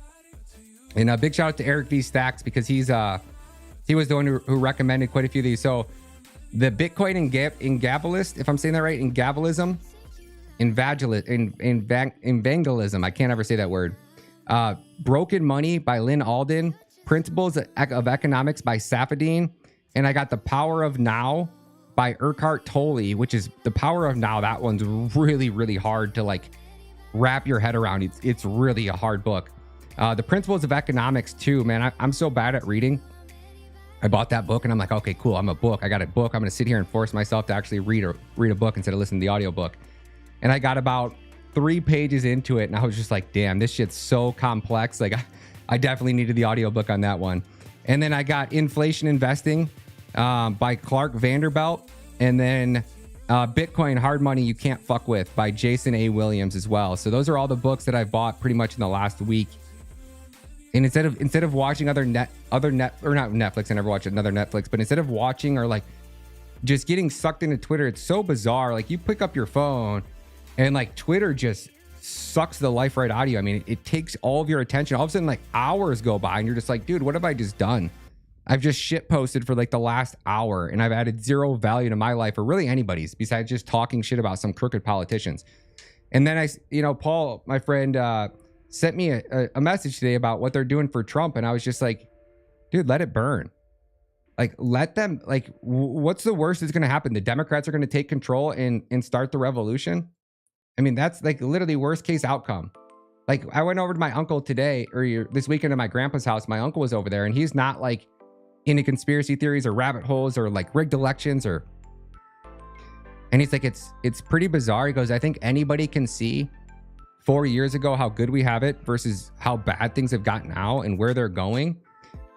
Speaker 1: And a big shout out to Eric V. Stacks, because he was the one who recommended quite a few of these. So the Bitcoin Ingabalist, if I'm saying that right, Ingabalism, Evangelism, I can't ever say that word. Broken Money by Lynn Alden, Principles of Economics by Safadine, and I got The Power of Now by Eckhart Tolle, which is The Power of Now. That one's really, really hard to like wrap your head around. It's really a hard book. The Principles of Economics too, man. I'm so bad at reading. I bought that book and I'm like, okay, cool. I got a book. I'm going to sit here and force myself to actually read a book instead of listening to the audiobook. And I got about 3 pages into it and I was just like, damn, this shit's so complex. Like I definitely needed the audiobook on that one. And then I got Inflation Investing by Clark Vanderbilt. And then Bitcoin Hard Money You Can't Fuck With by Jason A. Williams as well. So those are all the books that I've bought pretty much in the last week. And instead of watching not Netflix, I never watch another Netflix, but instead of watching or like just getting sucked into Twitter, it's so bizarre. Like you pick up your phone and like Twitter just sucks the life right out of you. I mean, it takes all of your attention. All of a sudden, like hours go by and you're just like, dude, what have I just done? I've just shit posted for like the last hour and I've added zero value to my life or really anybody's besides just talking shit about some crooked politicians. And then Paul, my friend, sent me a message today about what they're doing for Trump. And I was just like, dude, let it burn. Like, let them, like, what's the worst that's going to happen? The Democrats are going to take control and start the revolution. I mean, that's like literally worst case outcome. Like I went over to my uncle today or this weekend at my grandpa's house. My uncle was over there and he's not like into conspiracy theories or rabbit holes or like rigged elections and he's like, it's pretty bizarre. He goes, I think anybody can see 4 years ago how good we have it versus how bad things have gotten now and where they're going.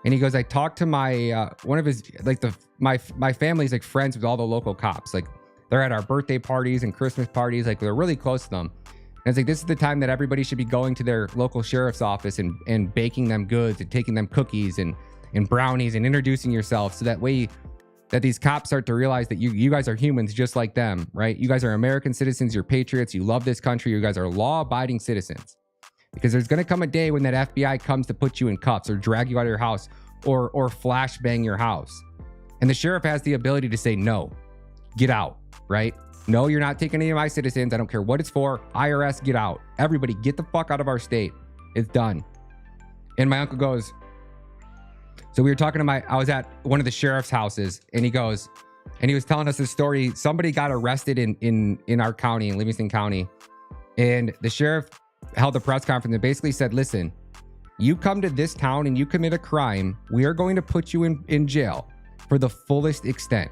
Speaker 1: And he goes, I talked to my one of his like my family's like friends with all the local cops. Like they're at our birthday parties and Christmas parties. Like they're really close to them. And it's like, this is the time that everybody should be going to their local sheriff's office and baking them goods and taking them cookies and brownies and introducing yourself. So that way that these cops start to realize that you guys are humans just like them, right? You guys are American citizens, you're patriots, you love this country, you guys are law-abiding citizens. Because there's going to come a day when that FBI comes to put you in cuffs or drag you out of your house or flashbang your house. And the sheriff has the ability to say, no, get out, right? No, you're not taking any of my citizens. I don't care what it's for. IRS, get out. Everybody, get the fuck out of our state. It's done. And my uncle goes, so we were talking to I was at one of the sheriff's houses and he goes, And he was telling us this story. Somebody got arrested in our county, in Livingston County. And the sheriff held a press conference and basically said, listen, you come to this town and you commit a crime, we are going to put you in jail for the fullest extent.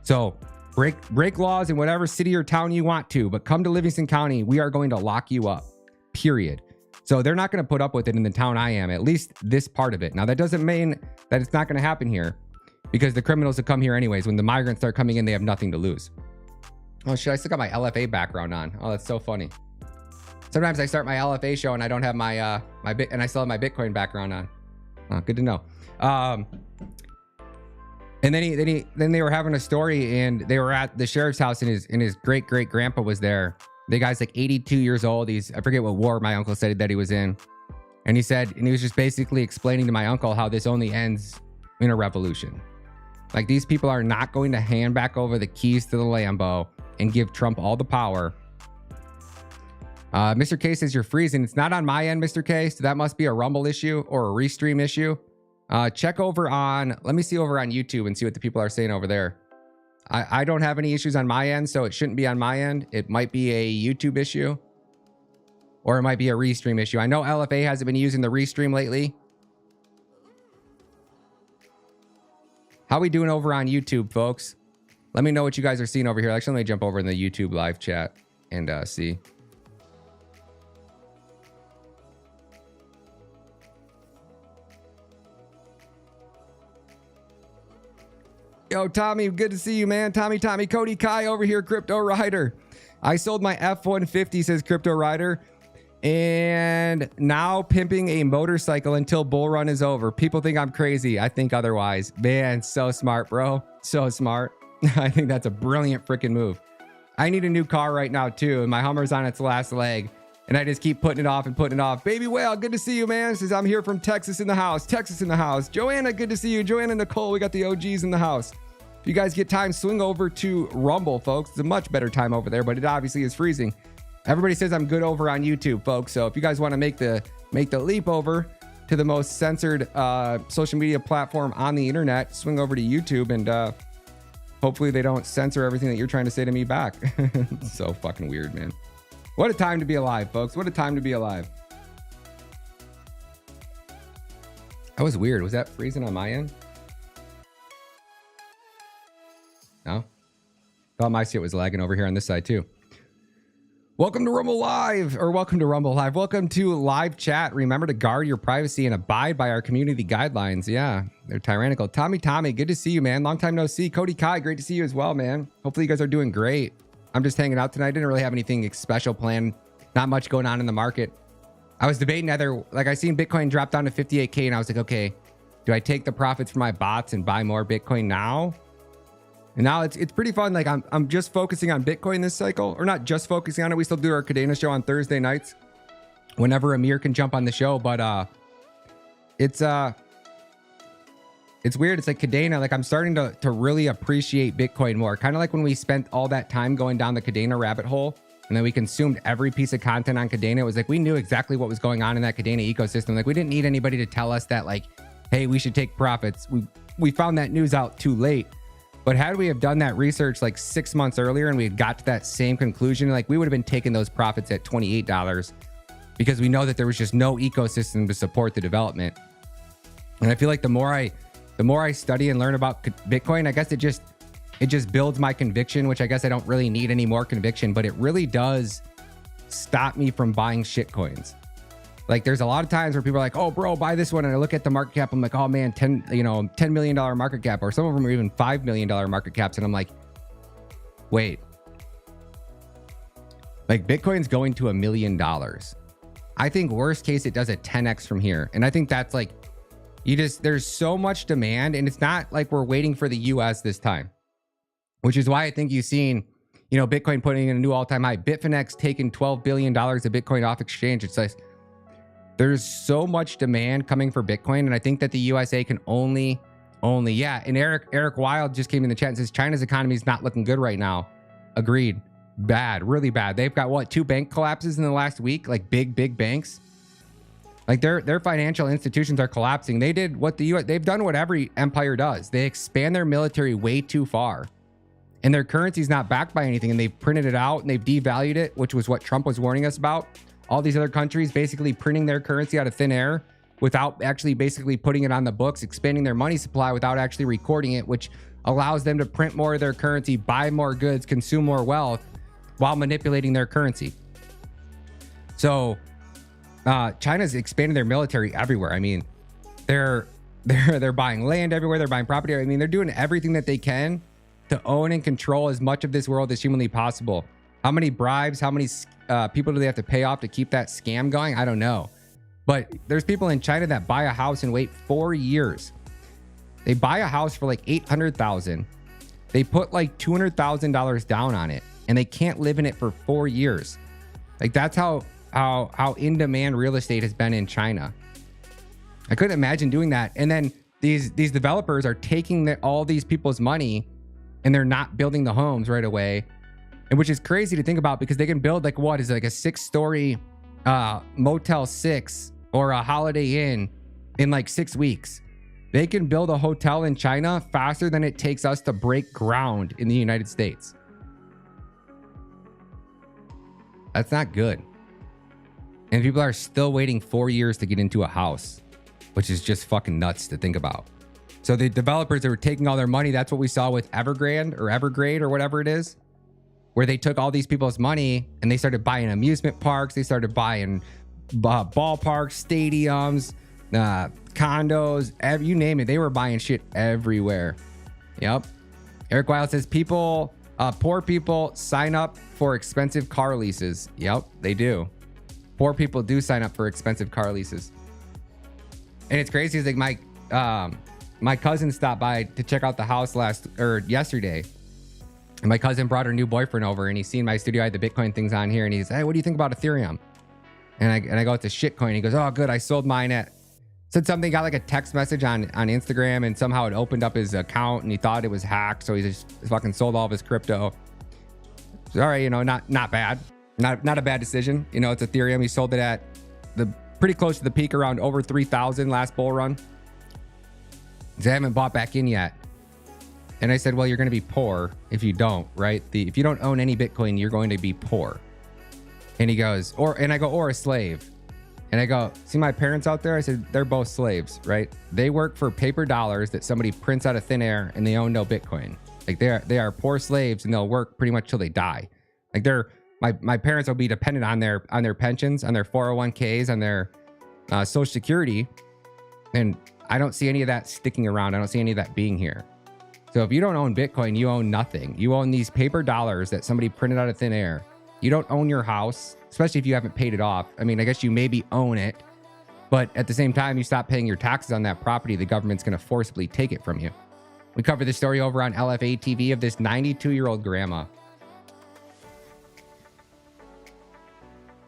Speaker 1: So break laws in whatever city or town you want to, but come to Livingston County, we are going to lock you up, period. So they're not going to put up with it in the town I am, at least this part of it. Now, that doesn't mean that it's not going to happen here, because the criminals will come here anyways. When the migrants start coming in, they have nothing to lose. Oh shit, I still got my LFA background on. Oh, that's so funny. Sometimes I start my LFA show and I don't have my and I still have my Bitcoin background on. Oh, good to know. And then they were having a story, and they were at the sheriff's house, and his great grandpa was there. The guy's like 82 years old. I forget what war my uncle said that he was in. And he was just basically explaining to my uncle how this only ends in a revolution. Like, these people are not going to hand back over the keys to the Lambo and give Trump all the power. Mr. K says you're freezing. It's not on my end, Mr. K, so that must be a Rumble issue or a Restream issue. Check over on, let me see over on YouTube and see what the people are saying over there. I don't have any issues on my end, so it shouldn't be on my end. It might be a YouTube issue, or it might be a Restream issue. I know LFA hasn't been using the Restream lately. How we doing over on YouTube, folks? Let me know what you guys are seeing over here. Actually, let me jump over in the YouTube live chat and see. Yo, Tommy, good to see you, man. Tommy, Cody Kai over here, Crypto Rider. I sold my F-150, says Crypto Rider, and now pimping a motorcycle until bull run is over. People think I'm crazy. I think otherwise. Man, so smart, bro. So smart. I think that's a brilliant freaking move. I need a new car right now, too, and my Hummer's on its last leg, and I just keep putting it off and putting it off. Baby Whale, good to see you, man. Says I'm here from Texas in the house. Texas in the house. Joanna, good to see you. Joanna Nicole, we got the OGs in the house. If you guys get time, swing over to Rumble, folks. It's a much better time over there, but it obviously is freezing. Everybody says I'm good over on YouTube, folks. So if you guys want to make the leap over to the most censored social media platform on the internet, swing over to YouTube, and hopefully they don't censor everything that you're trying to say to me back. So fucking weird, man. What a time to be alive, folks. What a time to be alive. That was weird. Was that freezing on my end? No? Thought my shit was lagging over here on this side too. Welcome to Rumble Live, or welcome to Rumble Live. Welcome to live chat. Remember to guard your privacy and abide by our community guidelines. Yeah, they're tyrannical. Tommy, good to see you, man. Long time no see. Cody Kai, great to see you as well, man. Hopefully you guys are doing great. I'm just hanging out tonight. I didn't really have anything special planned. Not much going on in the market. I was debating I seen Bitcoin drop down to 58K, and I was like, okay, do I take the profits from my bots and buy more Bitcoin now? And now it's pretty fun. Like, I'm just focusing on Bitcoin this cycle, or not just focusing on it. We still do our Cadena show on Thursday nights whenever Amir can jump on the show. But it's weird. It's like Cadena, like I'm starting to really appreciate Bitcoin more. Kind of like when we spent all that time going down the Cadena rabbit hole, and then we consumed every piece of content on Cadena. It was like we knew exactly what was going on in that Cadena ecosystem. Like, we didn't need anybody to tell us that, like, hey, we should take profits. We found that news out too late. But had we have done that research like 6 months earlier and we had got to that same conclusion, like, we would have been taking those profits at $28, because we know that there was just no ecosystem to support the development. And I feel like the more I study and learn about Bitcoin, I guess it just builds my conviction, which I guess I don't really need any more conviction, but it really does stop me from buying shit coins. Like, there's a lot of times where people are like, oh, bro, buy this one. And I look at the market cap. I'm like, oh, man, $10 million market cap. Or some of them are even $5 million market caps. And I'm like, wait. Like, Bitcoin's going to $1 million. I think worst case, it does a 10x from here. And I think that's like, there's so much demand. And it's not like we're waiting for the US this time, which is why I think you've seen, Bitcoin putting in a new all-time high. Bitfinex taking $12 billion of Bitcoin off exchange. It's like, there's so much demand coming for Bitcoin, and I think that the USA can only, yeah. And Eric Wild just came in the chat and says China's economy is not looking good right now. Agreed. Bad, really bad. They've got 2 bank collapses in the last week, like big banks.
Speaker 4: Like their financial institutions are collapsing. They did what they've done what every empire does. They expand their military way too far. And their currency is not backed by anything, and they've printed it out and they've devalued it, which was what Trump was warning us about. All these other countries basically printing their currency out of thin air without actually basically putting it on the books, expanding their money supply without actually recording it, which allows them to print more of their currency, buy more goods, consume more wealth while manipulating their currency. So China's expanding their military everywhere. I mean, they're buying land everywhere. They're buying property. I mean, they're doing everything that they can to own and control as much of this world as humanly possible. How many bribes, how many people do they have to pay off to keep that scam going? I don't know. But there's people in China that buy a house and wait 4 years. They buy a house for like $800,000. They put like $200,000 down on it, and they can't live in it for 4 years. Like that's how in demand real estate has been in China. I couldn't imagine doing that. And then these developers are taking all these people's money, and they're not building the homes right away. And which is crazy to think about, because they can build like what is like a 6-story Motel 6 or a Holiday Inn in like 6 weeks. They can build a hotel in China faster than it takes us to break ground in the United States. That's not good. And people are still waiting 4 years to get into a house, which is just fucking nuts to think about. So the developers that were taking all their money, that's what we saw with Evergrade or whatever it is, where they took all these people's money and they started buying amusement parks. They started buying ballparks, stadiums, condos, you name it. They were buying shit everywhere. Yep. Eric Wild says poor people sign up for expensive car leases. Yep, they do. Poor people do sign up for expensive car leases. And it's crazy. It's like my cousin stopped by to check out the house yesterday. And my cousin brought her new boyfriend over, and he's seen my studio. I had the Bitcoin things on here, and he's, hey, what do you think about Ethereum? And I go, it's a shitcoin. He goes, oh, good. I sold mine said something, got like a text message on Instagram, and somehow it opened up his account, and he thought it was hacked. So he just fucking sold all of his crypto. So, all right, not bad. Not a bad decision. It's Ethereum. He sold it at pretty close to the peak, around over 3,000 last bull run. They haven't bought back in yet. And I said, well, you're going to be poor if you don't, right? If you don't own any Bitcoin, you're going to be poor. And he goes, or a slave. And I go, see my parents out there? I said, they're both slaves, right? They work for paper dollars that somebody prints out of thin air, and they own no Bitcoin. Like they are poor slaves, and they'll work pretty much till they die. Like my parents will be dependent on their pensions, on their 401ks, on their Social Security. And I don't see any of that sticking around. I don't see any of that being here. So if you don't own Bitcoin, you own nothing. You own these paper dollars that somebody printed out of thin air. You don't own your house, especially if you haven't paid it off. I mean, I guess you maybe own it, but at the same time, you stop paying your taxes on that property, the government's going to forcibly take it from you. We covered this story over on LFA TV of this 92-year-old grandma.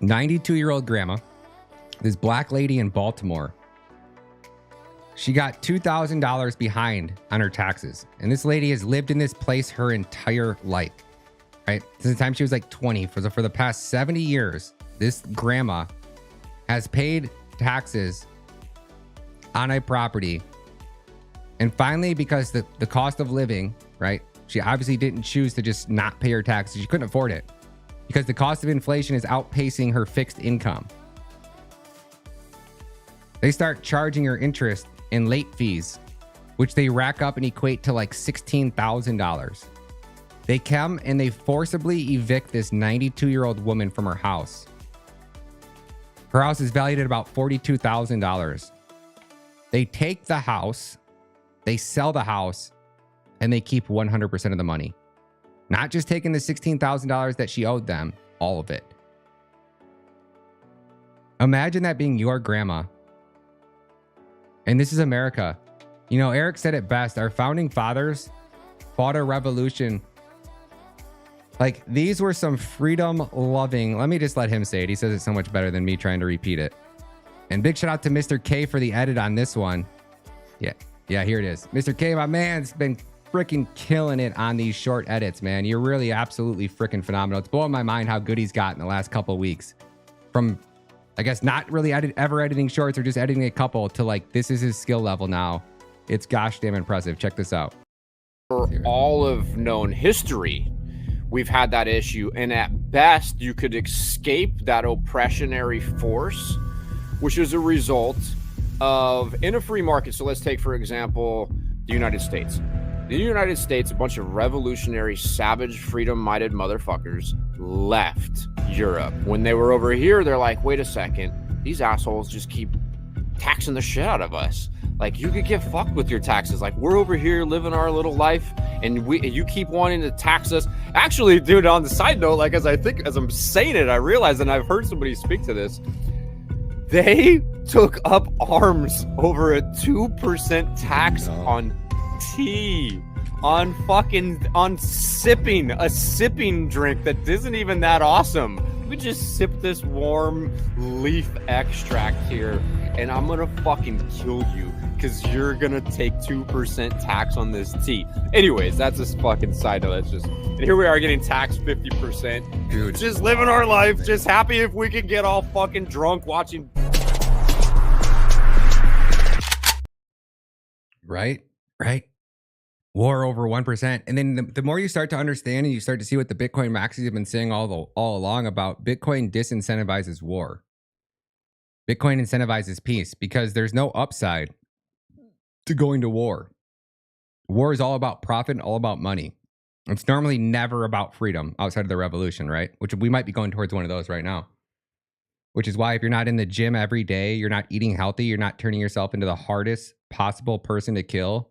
Speaker 4: 92-year-old grandma, this black lady in Baltimore. She got $2,000 behind on her taxes. And this lady has lived in this place her entire life, right? Since the time she was like 20. For the past 70 years, this grandma has paid taxes on a property. And finally, because the cost of living, right? She obviously didn't choose to just not pay her taxes. She couldn't afford it because the cost of inflation is outpacing her fixed income. They start charging her interest and late fees, which they rack up and equate to like $16,000. They come and they forcibly evict this 92-year-old woman from her house. Her house is valued at about $42,000. They take the house, they sell the house, and they keep 100% of the money. Not just taking the $16,000 that she owed them, all of it. Imagine that being your grandma. And this is America. Eric said it best. Our founding fathers fought a revolution. Like, these were some freedom-loving... Let me just let him say it. He says it so much better than me trying to repeat it. And big shout out to Mr. K for the edit on this one. Yeah, here it is. Mr. K, my man's been freaking killing it on these short edits, man. You're really absolutely freaking phenomenal. It's blowing my mind how good he's got in the last couple of weeks. From I guess not really ever editing shorts or just editing a couple to like, this is his skill level now. It's gosh damn impressive. Check this out.
Speaker 5: For all of known history, we've had that issue. And at best, you could escape that oppressionary force, which is a result of, in a free market. So let's take, for example, the United States. The United States, a bunch of revolutionary, savage, freedom-minded motherfuckers left Europe. When they were over here, they're like, wait a second, these assholes just keep taxing the shit out of us. Like, you could get fucked with your taxes. Like, we're over here living our little life, and you keep wanting to tax us. Actually, dude, on the side note, like, as I'm saying it, I realize, and I've heard somebody speak to this, they took up arms over a 2% tax on tea, on sipping a sipping drink that isn't even that awesome. We just sip this warm leaf extract here, and I'm gonna fucking kill you because you're gonna take 2% tax on this tea. Anyways, that's a fucking side note. That's just, and here we are getting taxed 50%.
Speaker 1: Dude,
Speaker 5: just living our life, just happy if we can get all fucking drunk watching.
Speaker 4: Right. War over 1%. And then the more you start to understand and you start to see what the Bitcoin maxis have been saying all along about, Bitcoin disincentivizes war. Bitcoin incentivizes peace because there's no upside to going to war. War is all about profit and all about money. It's normally never about freedom outside of the revolution, right? Which we might be going towards one of those right now. Which is why if you're not in the gym every day, you're not eating healthy, you're not turning yourself into the hardest possible person to kill,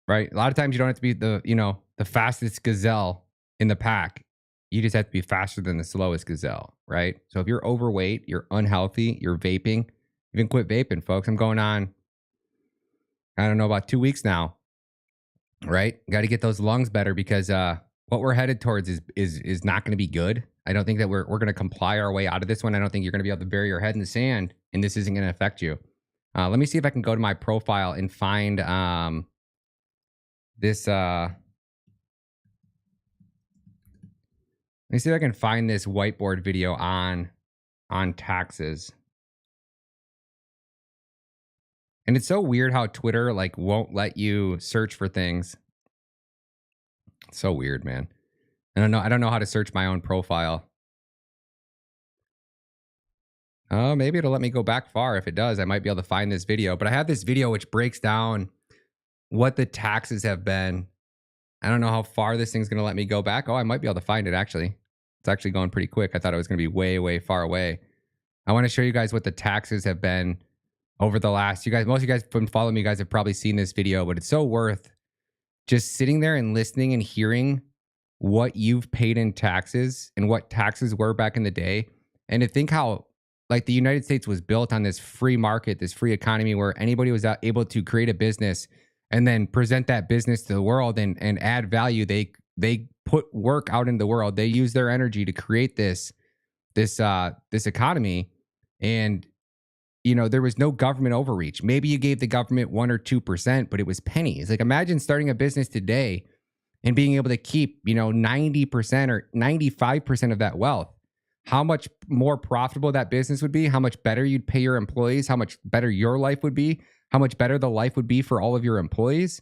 Speaker 4: right? A lot of times you don't have to be the fastest gazelle in the pack. You just have to be faster than the slowest gazelle, right? So if you're overweight, you're unhealthy, you're vaping, you can quit vaping, folks. I'm going on, I don't know, about 2 weeks now, right? Got to get those lungs better because what we're headed towards is not going to be good. I don't think that we're going to comply our way out of this one. I don't think you're going to be able to bury your head in the sand and this isn't going to affect you. Let me see if I can go to my profile and find this. Let me see if I can find this whiteboard video on taxes. And it's so weird how Twitter like won't let you search for things. It's so weird, man. I don't know how to search my own profile. Oh, maybe it'll let me go back far. If it does, I might be able to find this video. But I have this video which breaks down what the taxes have been. I don't know how far this thing's going to let me go back. Oh, I might be able to find it, actually. It's actually going pretty quick. I thought it was going to be way, way far away. I want to show you guys what the taxes have been over the last... most of you guys from following me, guys have probably seen this video, but it's so worth just sitting there and listening and hearing what you've paid in taxes and what taxes were back in the day. And to think how like the United States was built on this free market, this free economy where anybody was able to create a business and then present that business to the world and add value. They put work out in the world. They use their energy to create this economy. And, there was no government overreach. Maybe you gave the government 1 or 2%, but it was pennies. Like imagine starting a business today and being able to keep, 90% or 95% of that wealth. How much more profitable that business would be, how much better you'd pay your employees, how much better your life would be, how much better the life would be for all of your employees.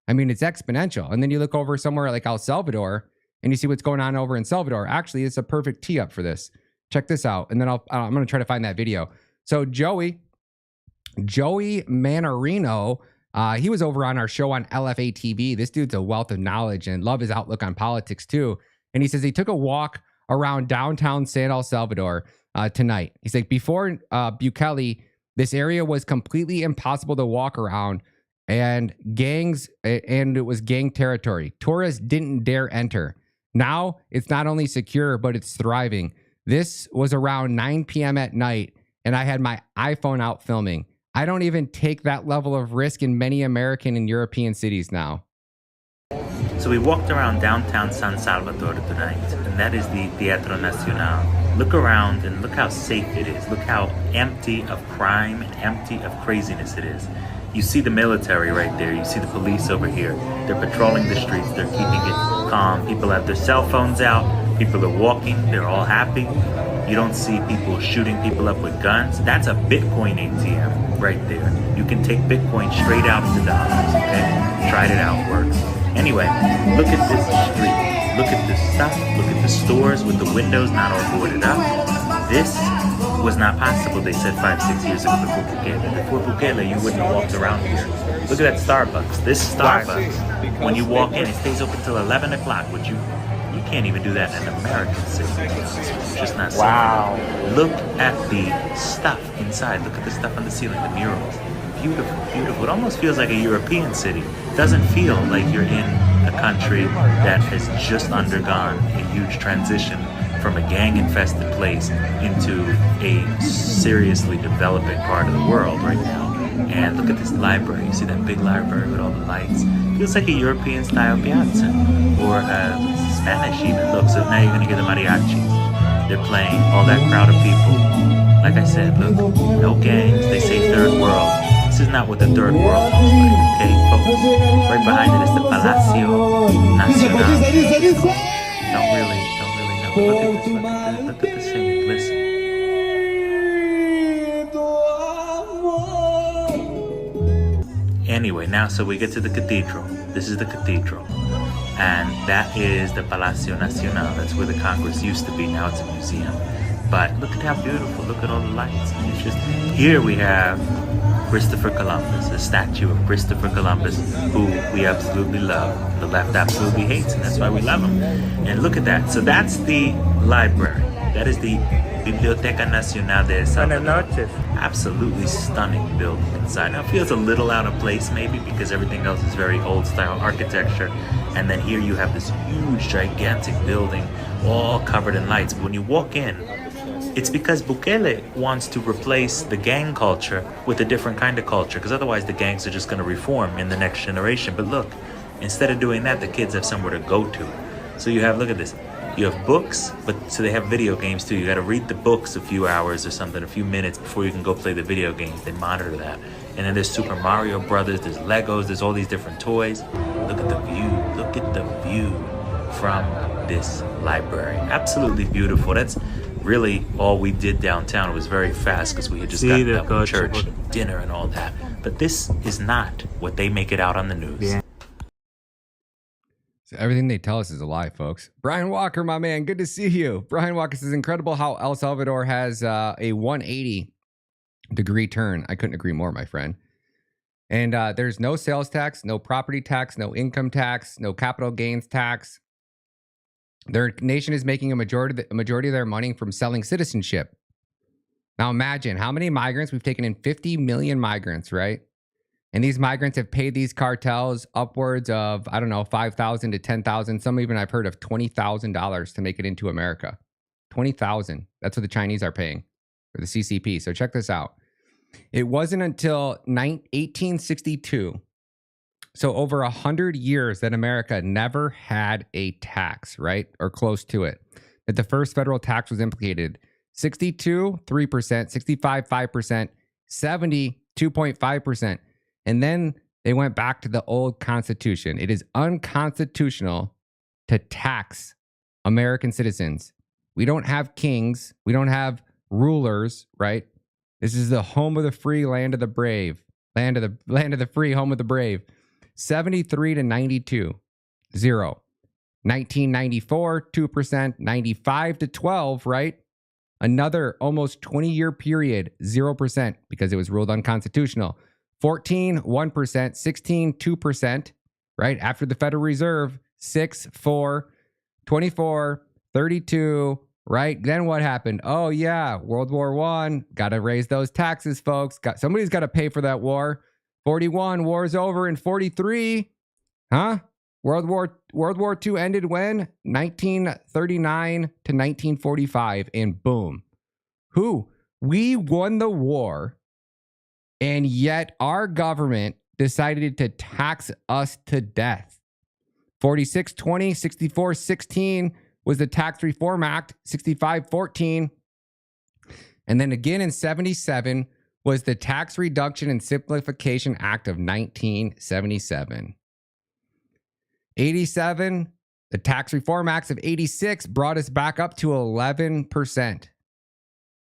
Speaker 4: I mean, it's exponential. And then you look over somewhere like El Salvador and you see what's going on over in Salvador. Actually, it's a perfect tee up for this. Check this out. And then I'm going to try to find that video. So Joey Manarino, he was over on our show on LFA TV. This dude's a wealth of knowledge and love his outlook on politics too. And he says he took a walk around downtown San El Salvador tonight. He's like, before Bukele, this area was completely impossible to walk around and it was gang territory. Tourists didn't dare enter. Now it's not only secure, but it's thriving. This was around 9 p.m. at night and I had my iPhone out filming. I don't even take that level of risk in many American and European cities now.
Speaker 6: So we walked around downtown San Salvador tonight, and that is the Teatro Nacional. Look around and look how safe it is. Look how empty of crime and empty of craziness it is. You see the military right there. You see the police over here. They're patrolling the streets. They're keeping it calm. People have their cell phones out. People are walking. They're all happy. You don't see people shooting people up with guns. That's a Bitcoin ATM right there. You can take Bitcoin straight out into dollars, okay? Tried it out, works. Anyway, look at this street. Look at the stuff. Look at the stores with the windows not all boarded up. This was not possible, they said 5-6 years ago before Bukele. Before Bukele, you wouldn't have walked around here. Look at that Starbucks. This Starbucks, when you walk in, it stays open till 11 o'clock, which you can't even do that in an American city. It's just not safe.
Speaker 5: Wow.
Speaker 6: Look at the stuff inside. Look at the stuff on the ceiling, the murals. Beautiful, beautiful. It almost feels like a European city. It doesn't feel like you're in a country that has just undergone a huge transition from a gang-infested place into a seriously developing part of the world right now. And look at this library. You see that big library with all the lights? Feels like a European-style piazza, or Spanish even. Look, so now you're gonna get the mariachis. They're playing, all that crowd of people. Like I said, look, no gangs. They say third world. This is not what the third world looks like, okay, folks? Right behind it is the Palacio Nacional. Don't really know. But look at the singing, listen. Anyway, now so we get to the cathedral. This is the cathedral. And that is the Palacio Nacional. That's where the Congress used to be. Now it's a museum. But look at how beautiful. Look at all the lights. And it's just, here we have Christopher Columbus, a statue of Christopher Columbus, who we absolutely love. The left absolutely hates, and that's why we love him. And look at that. So that's the library. That is the Biblioteca Nacional de Salvador. Absolutely stunning building inside. Now it feels a little out of place maybe because everything else is very old style architecture. And then here you have this huge, gigantic building all covered in lights. But when you walk in, it's because Bukele wants to replace the gang culture with a different kind of culture, because otherwise the gangs are just going to reform in the next generation. But look, instead of doing that, the kids have somewhere to go to. So you have, look at this, you have books, but so they have video games too. You got to read the books a few hours or something, a few minutes before you can go play the video games. They monitor that. And then there's Super Mario Brothers, there's Legos, there's all these different toys. Look at the view, look at the view from this library. Absolutely beautiful. That's really all we did downtown. It was very fast because we had just gotten up from church, dinner and all that. But this is not what they make it out on the news.
Speaker 4: Yeah. So everything they tell us is a lie, folks. Brian Walker, my man, good to see you. Brian Walker says, incredible how El Salvador has a 180-degree turn. I couldn't agree more, my friend. And there's no sales tax, no property tax, no income tax, no capital gains tax. Their nation is making a majority of their money from selling citizenship. Now imagine how many migrants we've taken in. 50 million migrants, right? And these migrants have paid these cartels upwards of, I don't know, $5,000 to $10,000. Some even I've heard of $20,000 to make it into America. $20,000. That's what the Chinese are paying for the CCP. So check this out. It wasn't until 1862, so over 100 years, that America never had a tax, right? Or close to it. That the first federal tax was implicated. 62, 3%, 65, 5%, 70, 2.5%. And then they went back to the old Constitution. It is unconstitutional to tax American citizens. We don't have kings. We don't have rulers, right? This is the home of the free, land of the brave. Land of the free, home of the brave. 73 to 92, 0. 1994, 2%. 95 to 12, right? Another almost 20-year period, 0%, because it was ruled unconstitutional. 14, 1%. 16, 2%, right? After the Federal Reserve, 6, 4. 24, 32, right? Then what happened? Oh, yeah, World War I. Got to raise those taxes, folks. Somebody's got to pay for that war. 41, war's over. In 43, huh? World War II ended when? 1939 to 1945, and boom. We won the war, and yet our government decided to tax us to death. 46, 20, 64, 16 was the Tax Reform Act, 65, 14. And then again in 77 was the Tax Reduction and Simplification Act of 1977. 87, the Tax Reform Acts of 86 brought us back up to 11%.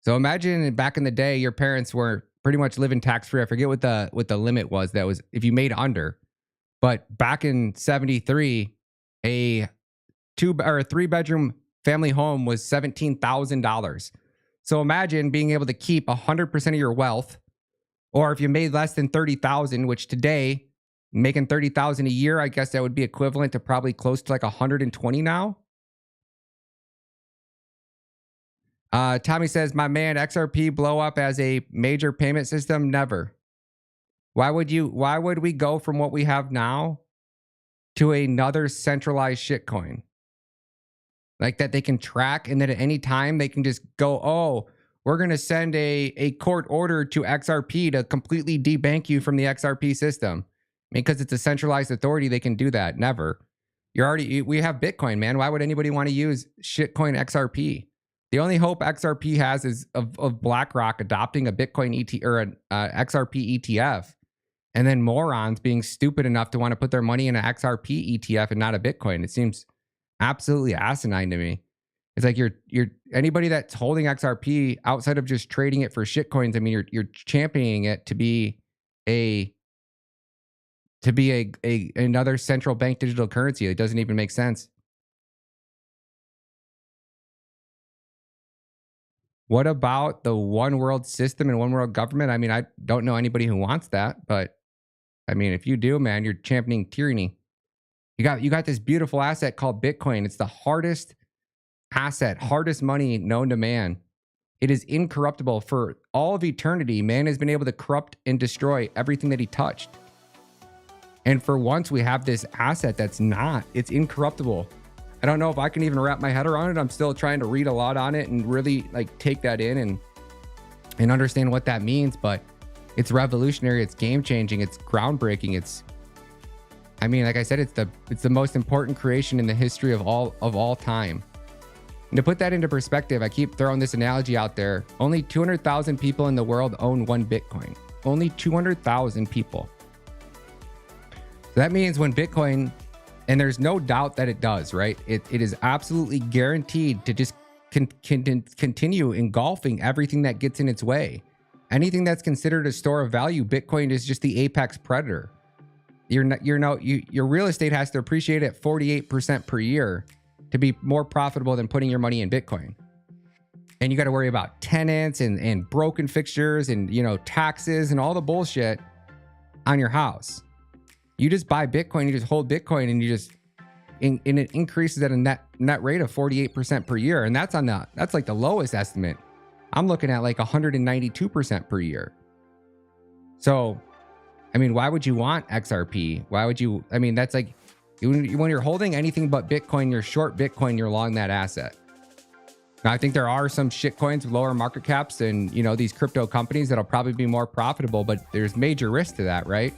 Speaker 4: So imagine back in the day, your parents were pretty much living tax free. I forget what the limit was. That was if you made under. But back in 73, a 2 or a 3-bedroom family home was $17,000. So imagine being able to keep 100% of your wealth, or if you made less than 30,000, which today making 30,000 a year, I guess that would be equivalent to probably close to like 120 now. Tommy says, my man, XRP blow up as a major payment system? Never. Why would we go from what we have now to another centralized shitcoin? Like that they can track, and then at any time they can just go, oh, we're going to send a court order to XRP to completely debank you from the XRP system. Because it's a centralized authority, they can do that. Never. We have Bitcoin, man. Why would anybody want to use shitcoin XRP? The only hope XRP has is of BlackRock adopting a Bitcoin or an XRP ETF, and then morons being stupid enough to want to put their money in an XRP ETF and not a Bitcoin. It seems absolutely asinine to me. It's like you're anybody that's holding XRP outside of just trading it for shitcoins. I mean, you're championing it to be another central bank digital currency. It doesn't even make sense. What about the one world system and one world government? I mean, I don't know anybody who wants that, but I mean, if you do, man, you're championing tyranny. You got this beautiful asset called Bitcoin. It's the hardest asset, hardest money known to man. It is incorruptible for all of eternity. Man has been able to corrupt and destroy everything that he touched. And for once, we have this asset it's incorruptible. I don't know if I can even wrap my head around it. I'm still trying to read a lot on it and really like take that in and understand what that means. But it's revolutionary. It's game changing. It's groundbreaking. I mean, like I said, it's the most important creation in the history of all time. And to put that into perspective, I keep throwing this analogy out there. Only 200,000 people in the world own one Bitcoin. Only 200,000 people. So that means when Bitcoin, and there's no doubt that it does, right? It is absolutely guaranteed to just continue engulfing everything that gets in its way. Anything that's considered a store of value, Bitcoin is just the apex predator. Your real estate has to appreciate at 48% per year to be more profitable than putting your money in Bitcoin. And you got to worry about tenants and broken fixtures and, taxes and all the bullshit on your house. You just buy Bitcoin, you just hold Bitcoin, and you just, and it increases at a net rate of 48% per year. And that's like the lowest estimate. I'm looking at like 192% per year. So, I mean, why would you want XRP? Why would you, I mean, that's like, when you're holding anything but Bitcoin, you're short Bitcoin, you're long that asset. Now, I think there are some shit coins with lower market caps and, these crypto companies that'll probably be more profitable, but there's major risk to that, right?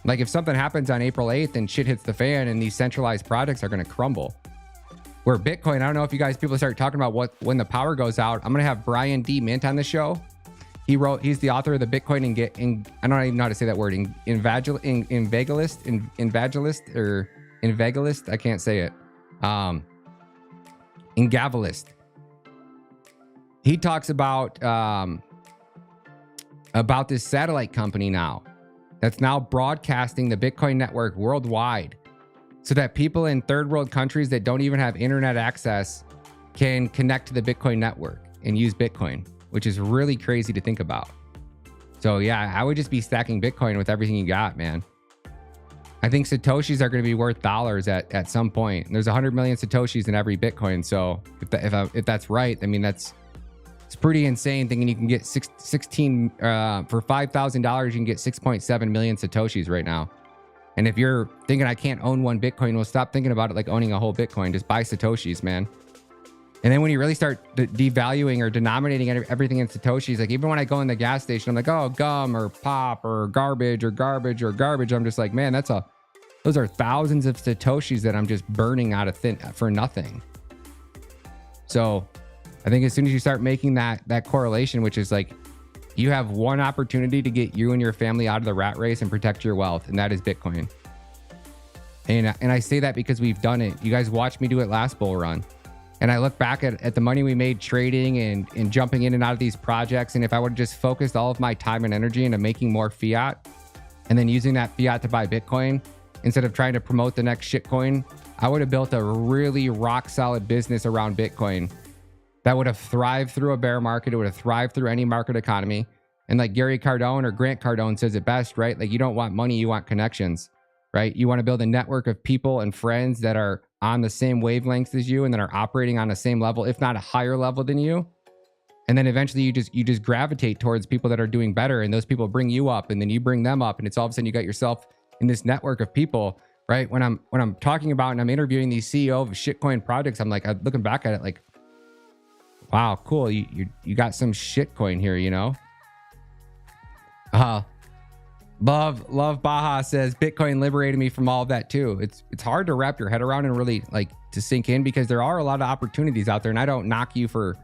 Speaker 4: Like if something happens on April 8th and shit hits the fan and these centralized projects are going to crumble. Where Bitcoin, I don't know if people start talking about when the power goes out. I'm going to have Brian D. Mint on the show. He's the author of the Bitcoin I don't even know how to say that word. Invagalist. I can't say it. Ingavalist. He talks about this satellite company now that's now broadcasting the Bitcoin network worldwide so that people in third world countries that don't even have internet access can connect to the Bitcoin network and use Bitcoin, which is really crazy to think about. So yeah, I would just be stacking Bitcoin with everything you got, man. I think Satoshis are going to be worth dollars at some point. And there's 100 million Satoshis in every Bitcoin. So if that's right, I mean, it's pretty insane thinking you can get 16 for $5,000, you can get 6.7 million Satoshis right now. And if you're thinking I can't own one Bitcoin, well, stop thinking about it like owning a whole Bitcoin. Just buy Satoshis, man. And then when you really start devaluing or denominating everything in Satoshis, like even when I go in the gas station, I'm like, oh, gum or pop or garbage. I'm just like, man, those are thousands of Satoshis that I'm just burning out of for nothing. So I think as soon as you start making that correlation, which is like, you have one opportunity to get you and your family out of the rat race and protect your wealth, and that is Bitcoin. And I say that because we've done it. You guys watched me do it last bull run. And I look back at the money we made trading and jumping in and out of these projects. And if I would have just focused all of my time and energy into making more fiat and then using that fiat to buy Bitcoin instead of trying to promote the next shitcoin, I would have built a really rock solid business around Bitcoin that would have thrived through a bear market. It would have thrived through any market economy. And like Gary Cardone or Grant Cardone says it best, right? Like, you don't want money, you want connections, right? You want to build a network of people and friends that are on the same wavelengths as you and that are operating on the same level, if not a higher level than you. And then eventually you just gravitate towards people that are doing better, and those people bring you up, and then you bring them up, and it's all of a sudden you got yourself in this network of people, right? When I'm talking about and I'm interviewing these CEO of shitcoin projects, I'm like, I'm looking back at it like, wow, cool. You got some shitcoin here, you know? Love Baja says Bitcoin liberated me from all of that too. It's hard to wrap your head around and really like to sink in, because there are a lot of opportunities out there, and I don't knock you for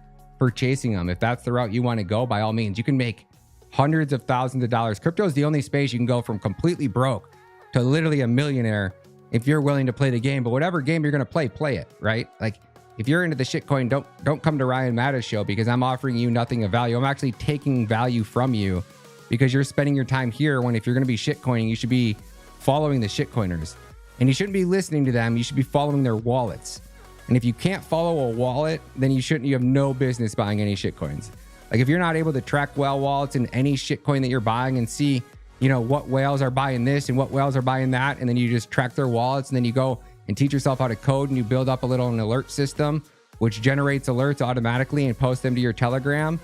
Speaker 4: chasing them. If that's the route you want to go, by all means, you can make hundreds of thousands of dollars. Crypto is the only space you can go from completely broke to literally a millionaire if you're willing to play the game. But whatever game you're going to play it, right? Like, if you're into the shitcoin, don't come to Ryan Matta Show, because I'm offering you nothing of value. I'm actually taking value from you because you're spending your time here, when if you're going to be shitcoining, you should be following the shitcoiners. And you shouldn't be listening to them. You should be following their wallets. And if you can't follow a wallet, then you have no business buying any shitcoins. Like, if you're not able to track whale wallets in any shitcoin that you're buying and see, you know, what whales are buying this and what whales are buying that, and then you just track their wallets, and then you go and teach yourself how to code, and you build up an alert system which generates alerts automatically and posts them to your Telegram.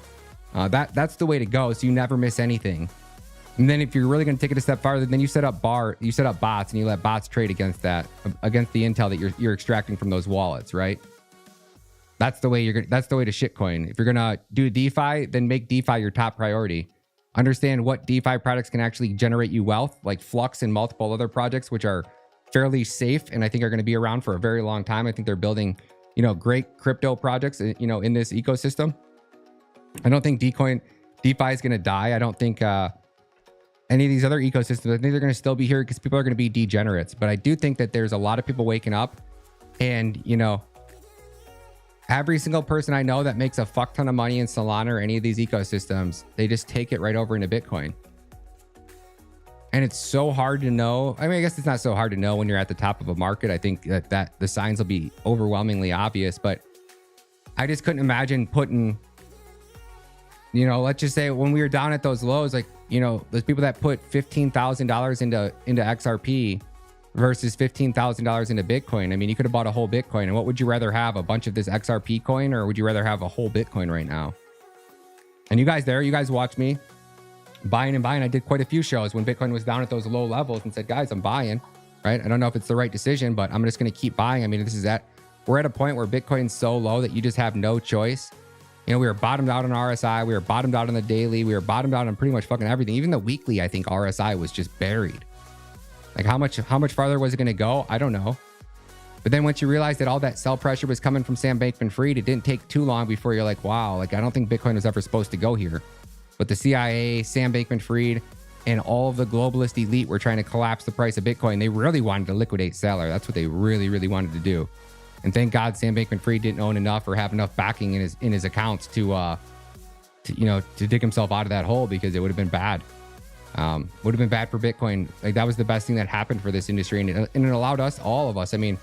Speaker 4: That's the way to go, so you never miss anything. And then if you're really going to take it a step farther, then you set up bots, and you let bots trade against the intel that you're extracting from those wallets, right? That's the way that's the way to shitcoin. If you're going to do DeFi, then make DeFi your top priority. Understand what DeFi products can actually generate you wealth, like Flux and multiple other projects, which are fairly safe and I think are going to be around for a very long time. I think they're building, you know, great crypto projects, you know, in this ecosystem. I don't think DeFi is going to die. I don't think any of these other ecosystems, I think they're going to still be here because people are going to be degenerates. But I do think that there's a lot of people waking up, and, you know, every single person I know that makes a fuck ton of money in Solana or any of these ecosystems, they just take it right over into Bitcoin. And it's so hard to know. I mean, I guess it's not so hard to know when you're at the top of a market. I think that the signs will be overwhelmingly obvious, but I just couldn't imagine putting, you know, let's just say when we were down at those lows, like, you know, those people that put $15,000 into XRP versus $15,000 into Bitcoin. I mean, you could have bought a whole Bitcoin. And what would you rather have, a bunch of this XRP coin, or would you rather have a whole Bitcoin right now? And you guys watch me buying and buying. I did quite a few shows when Bitcoin was down at those low levels and said, guys, I'm buying, right? I don't know if it's the right decision, but I'm just going to keep buying. I mean, we're at a point where Bitcoin's so low that you just have no choice. You know, we were bottomed out on RSI. We were bottomed out on the daily. We were bottomed out on pretty much fucking everything. Even the weekly, I think RSI was just buried. Like, how much farther was it going to go? I don't know. But then once you realize that all that sell pressure was coming from Sam Bankman-Fried, it didn't take too long before you're like, wow, like, I don't think Bitcoin was ever supposed to go here. But the CIA, Sam Bankman-Fried, and all of the globalist elite were trying to collapse the price of Bitcoin. They really wanted to liquidate Saylor. That's what they really, really wanted to do. And thank God Sam Bankman-Fried didn't own enough or have enough backing in his accounts to dig himself out of that hole, because it would have been bad. Would have been bad for Bitcoin. Like, that was the best thing that happened for this industry, and it allowed us, all of us. I mean,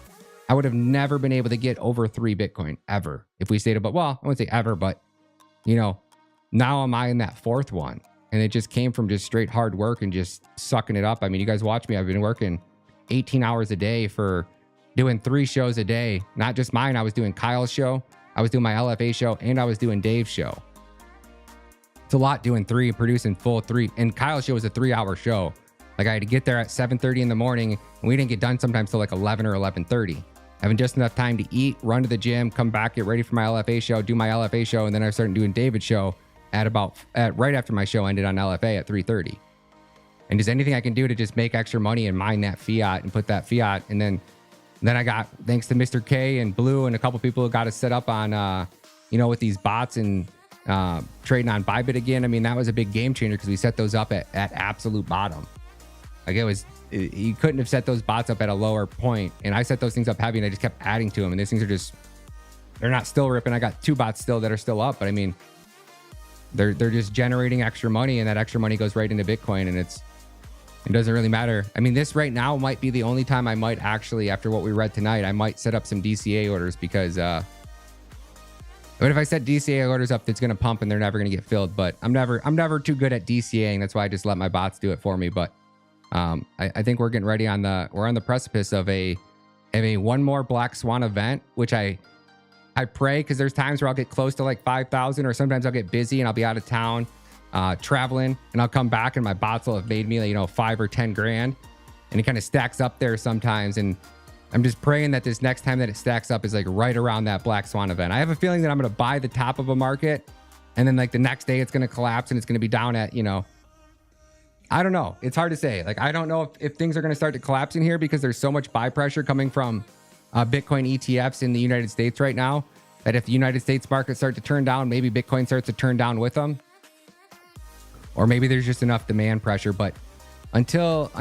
Speaker 4: I would have never been able to get over 3 Bitcoin ever if we stayed above. Well, I wouldn't say ever, but, you know, now am I in that 4th one, and it just came from just straight hard work and just sucking it up. I mean, you guys watch me. I've been working 18 hours a day for doing 3 shows a day. Not just mine. I was doing Kyle's show, I was doing my LFA show, and I was doing Dave's show. It's a lot doing 3 and producing full 3. And Kyle's show was a 3-hour show. Like, I had to get there at 7:30 in the morning, and we didn't get done sometimes till like 11 or 11:30. Having just enough time to eat, run to the gym, come back, get ready for my LFA show, do my LFA show, and then I started doing David's show at right after my show ended on LFA at 3:30. And just anything I can do to just make extra money and mine that fiat and put that fiat. And then I got, thanks to Mr. K and Blue and a couple people who got us set up on, with these bots and trading on Bybit again. I mean, that was a big game changer because we set those up at absolute bottom. Like, you couldn't have set those bots up at a lower point. And I set those things up heavy, and I just kept adding to them. And these things are just, they're not still ripping. I got 2 bots still that are still up, but I mean, they're just generating extra money, and that extra money goes right into Bitcoin, and it doesn't really matter. I mean, this right now might be the only time I might actually, after what we read tonight, I might set up some DCA orders because but if I set DCA orders up, it's going to pump and they're never going to get filled. But I'm never too good at DCAing. That's why I just let my bots do it for me. But I think we're getting ready we're on the precipice of a one more Black Swan event, which I pray, because there's times where I'll get close to like 5,000, or sometimes I'll get busy and I'll be out of town traveling, and I'll come back and my bots will have made me, like, 5 or 10 grand, and it kind of stacks up there sometimes. And I'm just praying that this next time that it stacks up is like right around that Black Swan event. I have a feeling that I'm going to buy the top of a market, and then like the next day it's going to collapse and it's going to be down at, I don't know. It's hard to say. Like, I don't know if things are going to start to collapse in here, because there's so much buy pressure coming from Bitcoin ETFs in the United States right now, that if the United States market starts to turn down, maybe Bitcoin starts to turn down with them. Or maybe there's just enough demand pressure. But until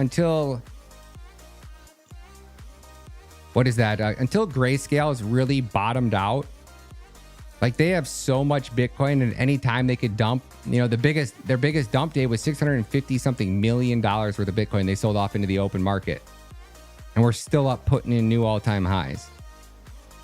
Speaker 4: what is that? Until Grayscale is really bottomed out, like, they have so much Bitcoin, and any time they could dump, their biggest dump day was $650 something million worth of Bitcoin they sold off into the open market, and we're still up putting in new all-time highs.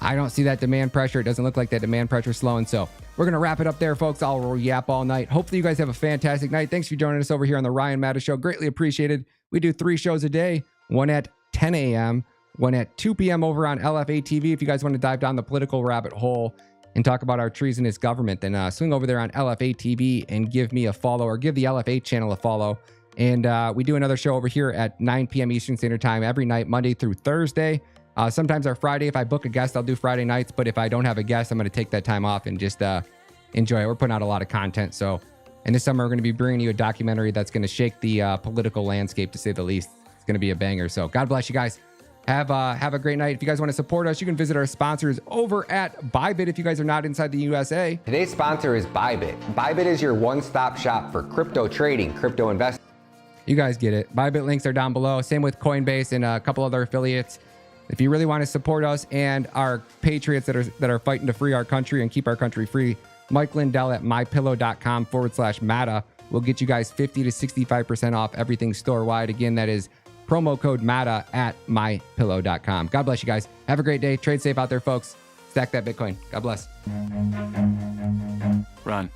Speaker 4: I don't see that demand pressure. It doesn't look like that demand pressure is slowing. So we're going to wrap it up there, folks. I'll yap all night. Hopefully you guys have a fantastic night. Thanks for joining us over here on the Ryan Matta Show. Greatly appreciated. We do 3 shows a day, one at 10 a.m., one at 2 p.m. over on LFA TV. If you guys want to dive down the political rabbit hole and talk about our treasonous government, then swing over there on LFA TV and give me a follow, or give the LFA channel a follow. And we do another show over here at 9 p.m. Eastern Standard Time every night, Monday through Thursday. Sometimes our Friday, if I book a guest, I'll do Friday nights. But if I don't have a guest, I'm going to take that time off and just enjoy it. We're putting out a lot of content. So, and this summer, we're going to be bringing you a documentary that's going to shake the political landscape, to say the least. It's going to be a banger. So God bless you guys. Have a great night. If you guys want to support us, you can visit our sponsors over at Bybit if you guys are not inside the USA.
Speaker 1: Today's sponsor is Bybit. Bybit is your one-stop shop for crypto trading, crypto investing.
Speaker 4: You guys get it. Bybit links are down below. Same with COINBASE and a couple other affiliates. If you really want to support us and our patriots that are fighting to free our country and keep our country free, Mike Lindell at mypillow.com/Matta will get you guys 50 to 65% off everything store-wide. Again, that is promo code Matta at mypillow.com. God bless you guys. Have a great day. Trade safe out there, folks. Stack that Bitcoin. God bless.
Speaker 6: Run.